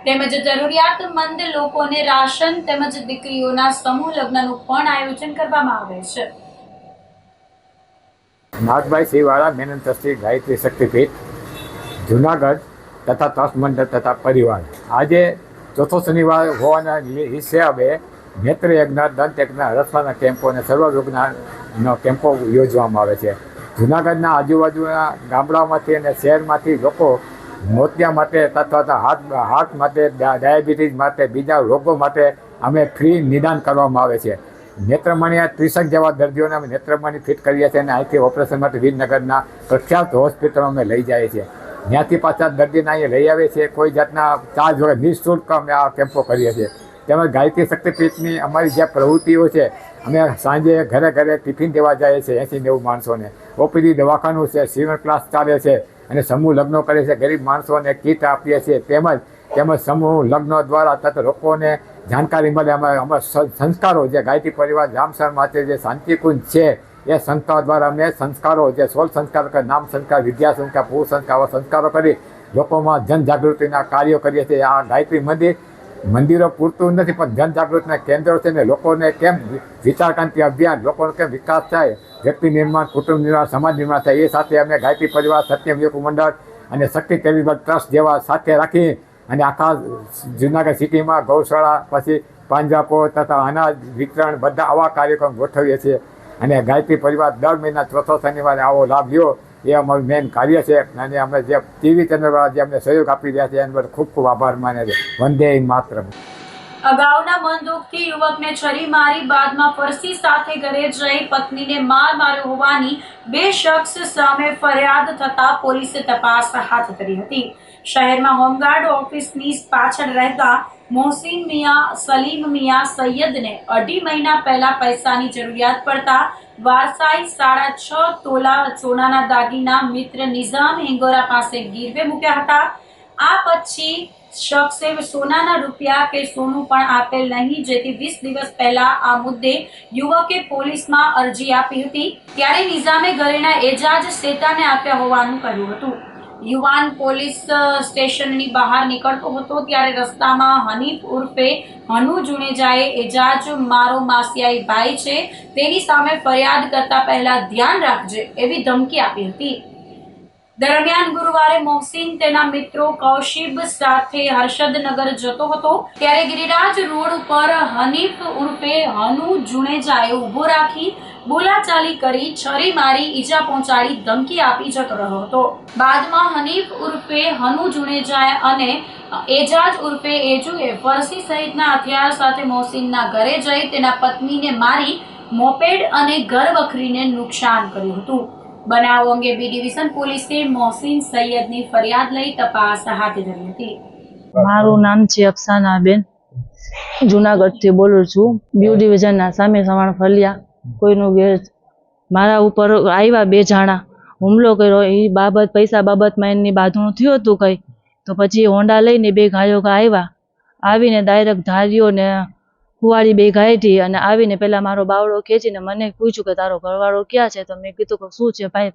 તેમજ જરૂરિયાતમંદ લોકોને રાશન તેમજ દીકરીઓના સમૂહ લગ્નનું પણ આયોજન કરવામાં આવે છે. નાથભાઈ સિંહવાળા, મેનન ટ્રસ્ટી, ગાયત્રી શક્તિપીઠ, જુનાગઢ તથા ટ્રસ્ટ મંડળ તથા પરિવાર. આજે 4થો શનિવાર હોવાના હિસાબે નેત્ર યજ્ઞ, દંત યજ્ઞ, રસવાના કેમ્પો અને સર્વરોગના કેમ્પો યોજવામાં આવે છે. જુનાગઢના આજુબાજુના ગામડાઓમાંથી અને શહેરમાંથી લોકો મોતિયા માટે તથા હાર્ટ માટે, ડાયાબિટીસ માટે, બીજા રોગો માટે અમે ફ્રી નિદાન કરવામાં આવે છે. નેત્રમણીયા 30 જેવા દર્દીઓને અમે નેત્રમણી ફિટ કરીએ છીએ અને અહીંથી ઓપરેશન માટે વીરનગરના પ્રખ્યાત હોસ્પિટલો અમે લઈ જઈએ છીએ. ત્યાંથી પાછા દર્દીને અહીંયા લઈ આવે છે. કોઈ જાતના ચાર્જ વગર નિઃશુલ્ક અમે આ કેમ્પો કરીએ છીએ. તેમજ ગાયત્રી શક્તિપીઠની અમારી જે પ્રવૃત્તિઓ છે, અમે સાંજે ઘરે ઘરે ટિફિન દેવા જઈએ છીએ 80-90 માણસોને. ઓપીડી દવાખાનું છે, સીવણ ક્લાસ ચાલે છે અને સમૂહ લગ્નો કરે છે. ગરીબ માણસોને કીટ આપીએ છીએ. તેમજ સમૂહ લગ્નો દ્વારા તથા લોકોને જાણકારી મળે. અમારા સંસ્કારો જે ગાયત્રી પરિવાર રામસર માટે જે શાંતિકુંજ છે, એ સંસ્થાઓ દ્વારા અમે સંસ્કારો જે 16 સંસ્કાર, નામ સંસ્કાર, વિદ્યા સંસ્કાર, પુરુષ સંસ્કાર, આવા સંસ્કારો કરી લોકોમાં જનજાગૃતિના કાર્યો કરીએ છીએ. આ ગાયત્રી મંદિરો પૂરતું નથી, પણ જનજાગૃતિના કેન્દ્રો છે ને લોકોને કેમ વિચારક્રાંતિ અભિયાન, લોકોનો કેમ વિકાસ થાય, વ્યક્તિ નિર્માણ, કુટુંબ નિર્માણ, સમાજ નિર્માણ થાય, એ સાથે અમે ગાયત્રી પરિવાર, સત્યમ યુવક મંડળ અને શક્તિ ચેરિટેબલ ટ્રસ્ટ જેવા સાથે રાખી અને આખા જુનાગઢ સિટીમાં ગૌશાળા, પછી પાંજરાપોળ તથા અનાજ વિતરણ, બધા આવા કાર્યક્રમ ગોઠવીએ છીએ. અને ગાયત્રી પરિવાર દર મહિના ચોથો શનિવારે આવો લાભ લ્યો, એ અમારું મેન કાર્ય છે. અને અમે જે ટીવી ચેનલવાળા જે અમને સહયોગ આપી રહ્યા છે એના પર ખૂબ ખૂબ આભાર માને છે. વંદે માતરમ. અગાઉના બંદૂકથી યુવકને છરી મારી બાદમાં ફરસી સાથે ઘરે જઈ પત્નીને માર્યો હોવાની 2 શખ્સ સામે ફરિયાદ થતા પોલીસે તપાસ હાથ ધરી હતી. શહેરમાં હોમગાર્ડ ઓફિસની પાછળ રહેતા મોહસિન મિયા સલીમ મિયા સૈયદને 2.5 મહિના પહેલા પૈસાની જરૂરિયાત પડતા વારસાઈ 6.5 તોલા સોનાના દાગીના મિત્ર નિઝામ હિંગોરા પાસે ગીરવે મૂક્યા હતા. આ પછી શખ્સે સોનાના રૂપિયા કે સોનું પણ આપેલ નહીં, જેથી 20 દિવસ પહેલા આ મુદ્દે યુવકે પોલીસમાં અરજી આપી હતી. ત્યારે નિઝામે ઘરેણા એજાજ શેતાને આપ્યા હોવાનું કહ્યું હતું. યુવાન પોલીસ સ્ટેશનની બહાર નીકળતો હતો ત્યારે રસ્તામાં હનીફ ઉર્ફે હનુ જુનેજાએ એજાજ મારો માસિયાઈ ભાઈ છે, તેની સામે ફરિયાદ કરતા પહેલા ધ્યાન રાખજે એવી ધમકી આપી હતી. દરમિયાન ગુરુવારે મોહસિન તેના મિત્રો કૌશિબ સાથે હર્ષદનગર જતો હતો ત્યારે ગિરિરાજ રોડ ઉપર હનીફ ઉર્ફે હનુ જુનેજાએ ઊભો રાખી બોલાચાલી કરી છરી મારી ઈજા પહોંચાડી ધમકી આપી જતો રહ્યો હતો. બાદમાં હનીફ ઉર્ફે હનુ જુનેજા અને એજાજ ઉર્ફે એજુએ ફરસી સહિતના હથિયાર સાથે મોહસિનના ઘરે જઈ તેના પત્નીને મારી મોપેડ અને ઘર વખરીને નુકસાન કર્યું હતું. બનાવ અંગે બી ડિવિઝન પોલીસે મોહસિન સૈયદની ફરિયાદ લઈ તપાસ હાથ ધરી હતી. મારું નામ છે અફસાનાબેન, જુનાગઢથી બોલું છું. બી ડિવિઝનના સામે સવાણ ફલિયા કોઈનું મારા ઉપર આવ્યા 2 જણા, હુમલો કર્યો. એ બાબત પૈસા બાબતમાં એની બાંધણું થયું હતું કંઈ, તો પછી હોન્ડા લઈને 2 ગાયો આવ્યા. આવીને ડાયરેક્ટ ધાર્યો ને કુવાડી 2 ગાયઠી અને આવીને પેલા મારો બાવડો ખેંચીને મને પૂછ્યું કે તારો ઘરવાળો ક્યાં છે? તો મેં કીધું કે શું છે ભાઈ?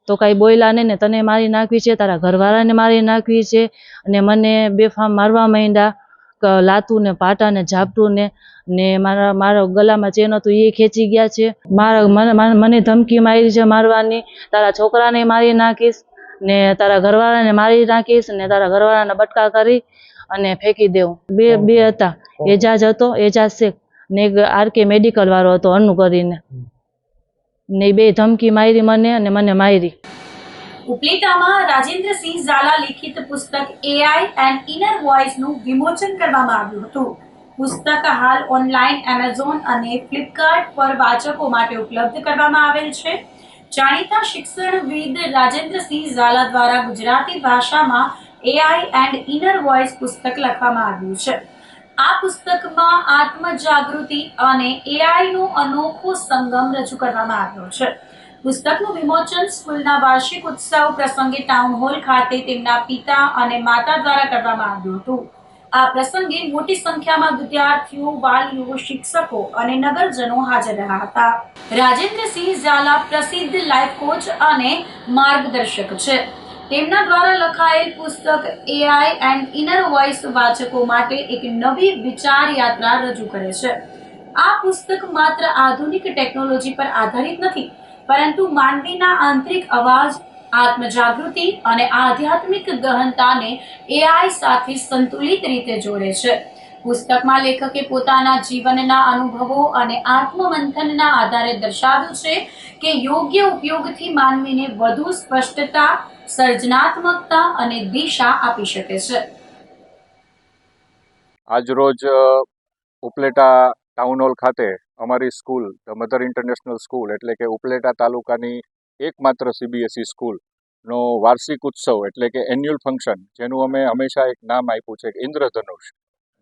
તો કાંઈ બોલ્યા નહીં ને તને મારી નાખવી છે, તારા ઘરવાળાને મારી નાખવી છે, અને મને બેફામ મારવા માંડ્યા. લાતું ને પાટા ને ઝાપટું ને મારા ગલામાં ચેન હતું એ ખેંચી ગયા છે. મને ધમકી મારી છે મારવાની, તારા છોકરાને મારી નાખીશ ને તારા ઘરવાળાને મારી નાખીશ ને તારા ઘરવાળાના બટકા કરી અને ફેંકી દેવું. બે હતા, એજાજ હતો, એજાજ શેખ ને એક આરકે મેડિકલ વાળો હતો અનુ કરીને, ને 2 ધમકી મારી મને અને મને મારી. ઉપલેટામાં રાજેન્દ્રસિંહ ઝાલા લિખિત પુસ્તક AI એન્ડ ઇનર વોઇસનું વિમોચન કરવામાં આવ્યું હતું. પુસ્તક હાલ ઓનલાઈન એમેઝોન અને ફ્લિપકાર્ટ પર વાચકો માટે ઉપલબ્ધ કરવામાં આવેલ છે. જાણીતા શિક્ષણવિદ રાજેન્દ્રસિંહ ઝાલા દ્વારા ગુજરાતી ભાષામાં AI એન્ડ ઇનર વોઇસ પુસ્તક લખવામાં આવ્યું છે. આ પુસ્તકમાં આત્મજાગૃતિ અને AI નો અનોખો સંગમ રજૂ કરવામાં આવ્યો છે. પુસ્તકનું વિમોચન સ્કૂલના વાર્ષિક ઉત્સવ પ્રસંગે ટાઉન હોલ ખાતે તેમના પિતા અને માતા દ્વારા કરવામાં આવ્યું હતું. આ પ્રસંગે મોટી સંખ્યામાં વિદ્યાર્થીઓ, વાલીઓ, શિક્ષકો અને નગરજનો હાજર રહ્યા હતા. રાજેન્દ્રસિંહ ઝાલા પ્રસિદ્ધ લાઈફ કોચ અને માર્ગદર્શક છે. તેમના દ્વારા લખાયેલ પુસ્તક AI એન્ડ ઇનર વોઇસ વાચકો માટે એક નવી વિચાર યાત્રા રજૂ કરે છે. આ પુસ્તક માત્ર આધુનિક ટેકનોલોજી પર આધારિત નથી, પરંતુ માનવીના આંતરિક અવાજ, આત્મજાગૃતિ અને આધ્યાત્મિક ગહનતાને AI સાથે સંતુલિત રીતે જોડે છે. પુસ્તકમાં લેખકે પોતાના જીવનના અનુભવો અને આત્મમંથનના આધારે દર્શાવ્યું છે કે યોગ્ય ઉપયોગથી માનવીને વધુ સ્પષ્ટતા, સર્જનાત્મકતા અને દિશા આપી શકે છે. આજરોજ ઉપલેટા ટાઉન હોલ ખાતે અમારી school the mother international school એટલે કે ઉપલેટા તાલુકાની એકમાત્ર CBSE સ્કૂલ નો વાર્ષિક ઉત્સવ એટલે કે એન્યુઅલ ફંક્શન, જેનું અમે હંમેશા એક નામ આપ્યું છે કે ઇન્દ્રધનુષ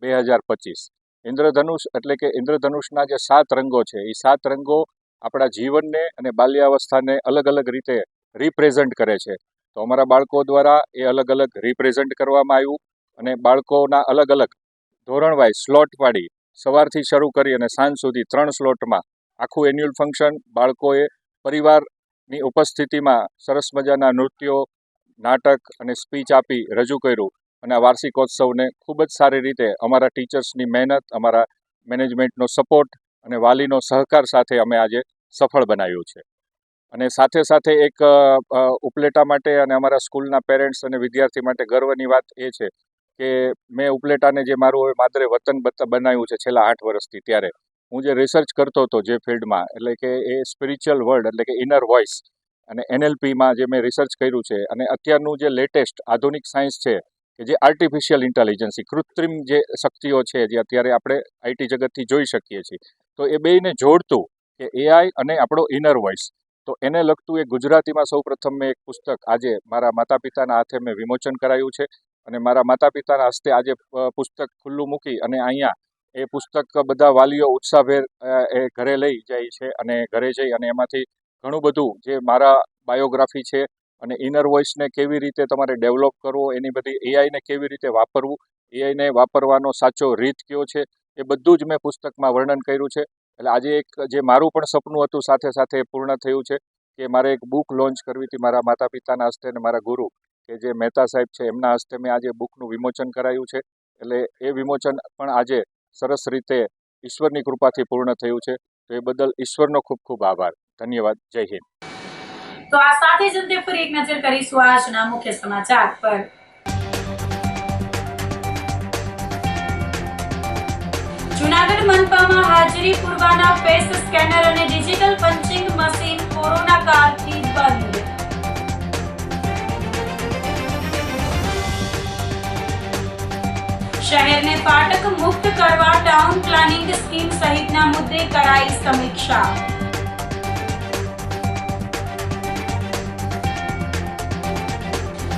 2025. ઇન્દ્રધનુષ એટલે કે ઇન્દ્રધનુષના જે 7 રંગો છે, એ 7 રંગો આપણા જીવનને અને બાલ્યાવસ્થાને અલગ અલગ રીતે રિપ્રેઝન્ટ કરે છે. તો અમારા બાળકો દ્વારા એ અલગ અલગ રિપ્રેઝન્ટ કરવામાં આવ્યું અને બાળકોના અલગ અલગ ધોરણ વાઇઝ સ્લોટ પાડી સવારથી શરૂ કરી અને સાંજ સુધી 3 સ્લોટમાં આખું એન્યુઅલ ફંક્શન બાળકોએ પરિવારની ઉપસ્થિતિમાં સરસ મજાના નૃત્યો, નાટક અને સ્પીચ આપી રજૂ કર્યું અને આ વાર્ષિકોત્સવને ખૂબ જ સારી રીતે અમારા ટીચર્સની મહેનત, અમારા મેનેજમેન્ટનો સપોર્ટ અને વાલીનો સહકાર સાથે અમે આજે સફળ બનાવ્યું છે. અને સાથે સાથે એક ઉપલેટા માટે અને અમારા સ્કૂલના પેરેન્ટ્સ અને વિદ્યાર્થી માટે ગર્વની વાત એ છે કે મેં ઉપલેટાને જે મારું માદરે વતન બનાવ્યું છે છેલ્લા 8 વર્ષથી, ત્યારે હું જે રિસર્ચ કરતો હતો જે ફિલ્ડમાં, એટલે કે એ સ્પિરિચ્યુઅલ વર્લ્ડ એટલે કે ઇનર વોઇસ અને NLPમાં જે મેં રિસર્ચ કર્યું છે અને અત્યારનું જે લેટેસ્ટ આધુનિક સાયન્સ છે કે જે આર્ટિફિશિયલ ઇન્ટેલિજન્સ, કૃત્રિમ જે શક્તિઓ છે જે અત્યારે આપણે IT જગતથી જોઈ શકીએ છીએ, તો એ બેયને જોડતું કે AI અને આપણો ઇનર વોઇસ, તો એને લગતું એક ગુજરાતીમાં સૌપ્રથમ મેં એક પુસ્તક આજે મારા માતા પિતાના હાથે મેં વિમોચન કરાયું છે અને મારા માતા પિતાના હસ્તે આજે પુસ્તક ખુલ્લું મૂકી અને અહીંયા એ પુસ્તક બધા વાલીઓ ઉત્સાહભેર એ ઘરે લઈ જાય છે અને ઘરે જઈ અને એમાંથી ઘણું બધું જે મારા બાયોગ્રાફી છે અને ઇનર વોઇસને કેવી રીતે તમારે ડેવલપ કરવો, એની બધી AIને કેવી રીતે વાપરવું, AIને વાપરવાનો સાચો રીત કયો છે, એ બધું જ મેં પુસ્તકમાં વર્ણન કર્યું છે. એટલે આજે એક જે મારું પણ સપનું હતું સાથે સાથે પૂર્ણ થયું છે કે મારે એક બુક લોન્ચ કરવી હતી મારા માતા પિતાના હસ્તે અને મારા ગુરુ કે જે મહેતા સાહેબ છે એમના હસ્તે મેં આજે બુકનું વિમોચન કરાયું છે. એટલે એ વિમોચન પણ આજે સરસ રીતે ઈશ્વરની કૃપાથી પૂર્ણ થયું છે. તો એ બદલ ઈશ્વરનો ખૂબ ખૂબ આભાર. ધન્યવાદ. જય હિન્દ. તો આ સાથે જ અંતે ફરી એક નજર કરીશું આજના મુખ્ય સમાચાર પર. જૂનાગઢ મનપામાં હાજરી પુરવાના ફેસ સ્કેનર અને ડિજિટલ પંચિંગ મશીન કોરોના કાળથી બંધ. શહેરને ફાટક મુક્ત કરવા ટાઉન પ્લાનિંગ સ્કીમ સહિતના મુદ્દે કરાઈ સમીક્ષા.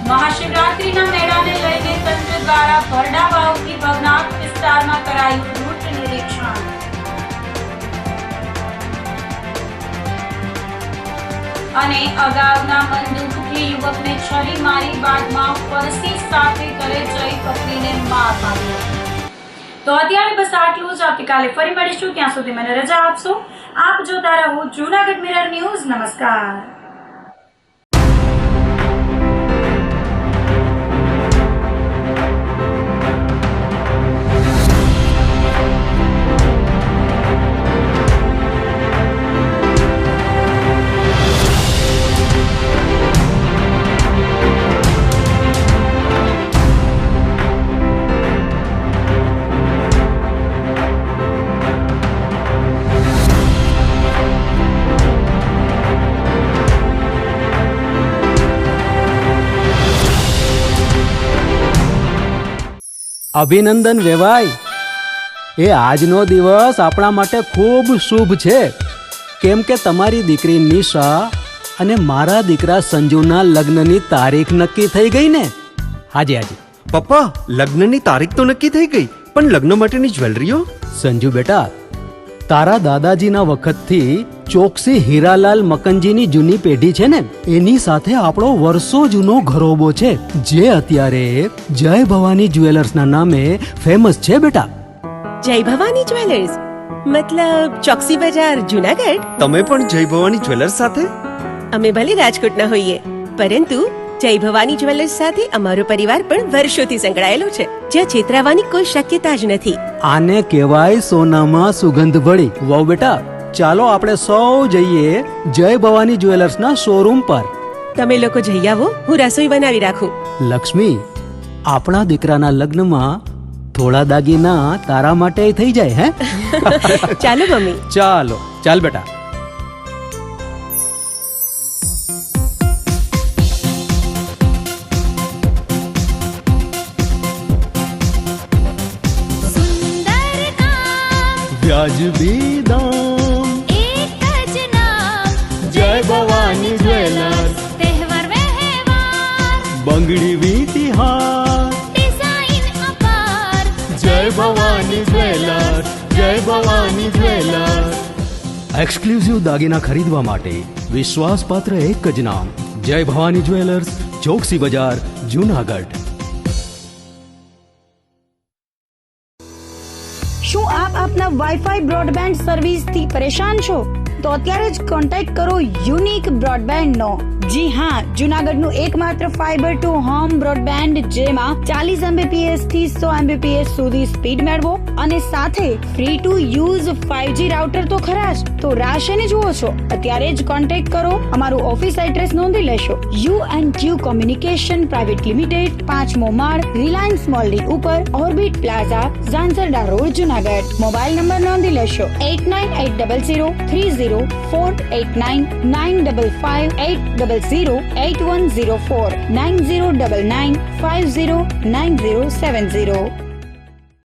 મહાશિવરાત્રીના મેળાને લઈને તંત્ર દ્વારા ભરડા વાવથી ભવનાથ વિસ્તારમાં કરાયું રૂટ નિરીક્ષણ. અને અગાઉના બંદૂકથી યુવકને છરી મારી બાદમાં ફરસી સાથે ઘરે જઈ પત્નીને માર માર્યો. તો અત્યારે બસ આટલું જ. આવતીકાલે ફરી મળીશું, ત્યાં સુધી મને રજા આપશો. આપ જોતા રહો જૂનાગઢ મિરર ન્યૂઝ. નમસ્કાર. અભિનંદન વેવાય. એ આજનો દિવસ આપણા માટે ખૂબ શુભ છે, કેમ કે તમારી દીકરી નિશા અને મારા દીકરા સંજુના લગ્નની તારીખ નક્કી થઈ ગઈ ને. હાજી. પપ્પા, લગ્નની તારીખ તો નક્કી થઈ ગઈ, પણ લગ્ન માટેની જ્વેલરીઓ? સંજુ બેટા, તારા દાદાજીના વખતથી ચોકસી હીરાલાલ મકનજીની જૂની પેઢી છે ને, એની સાથે આપણો વર્ષો જૂનો ઘરોબો છે, જે અત્યારે જય ભવાની જ્વેલર્સના નામે ફેમસ છે બેટા. જય ભવાની જ્વેલર્સ મતલબ ચોકસી બજાર, જૂનાગઢ? તમે પણ જય ભવાની જ્વેલર્સ સાથે? અમે ભલે રાજકોટના હોઈએ, પરંતુ જય ભવાની જ્વેલર્સ સાથે અમારો પરિવાર પણ વર્ષોથી સંકળાયેલો છે, જ્યાં છેતરાવાની કોઈ શક્યતા જ નથી. આને કહેવાય સોનામાં સુગંધ ભળી. વાવ બેટા, ચાલો આપણે સૌ જઈએ જય ભવાની જ્વેલર્સના શોરૂમ પર. તમે લોકો જઈ આવો, હું રસોઈ બનાવી રાખું. લક્ષ્મી, આપણા દીકરાના લગ્નમાં થોડા દાગીના તારા માટે થઈ જાય. હે ચાલો મમ્મી. ચાલ બેટા. વ્યાજબી દામ, એક જ નામ, જય ભવાની જ્વેલર્સ. તહેવાર વહેવાર. બલિહાર. डिजाइन अपार જય ભવાની જ્વેલર્સ, જય ભવાની જ્વેલર્સ. એક્સક્લુઝિવ દાગીના ખરીદવા માટે વિશ્વાસપાત્ર એક જ નામ, જય ભવાની જ્વેલર્સ, ચોકસી બજાર, જુનાગઢ. શું આપ આપના વાઈફાઈ બ્રોડબેન્ડ સર્વિસથી પરેશાન છો? તો અત્યારે જ કોન્ટેક્ટ કરો યુનિક બ્રોડબેન્ડનો. જી હા, જુનાગઢનું એકમાત્ર ફાઈબર ટુ હોમ બ્રોડબેન્ડ જેમાં 40 Mbps થી 100 Mbps સુધી સ્પીડ મેળવો અને સાથે free to use 5G router તો ખરા જ. તો રાહ શેની જુઓ છો? અત્યારે જ કોન્ટેક્ટ કરો. અમારું ઓફિસ એડ્રેસ નોંધી લેશો. U&Q કોમ્યુનિકેશન પ્રાઇવેટ લિમિટેડ, 5મો માળ, રિલાયન્સ મોલની ઉપર, orbit plaza, Zanzarda road, Junagadh. Mobile number નોંધી લેશો 8980030489 95580808104 9099509070.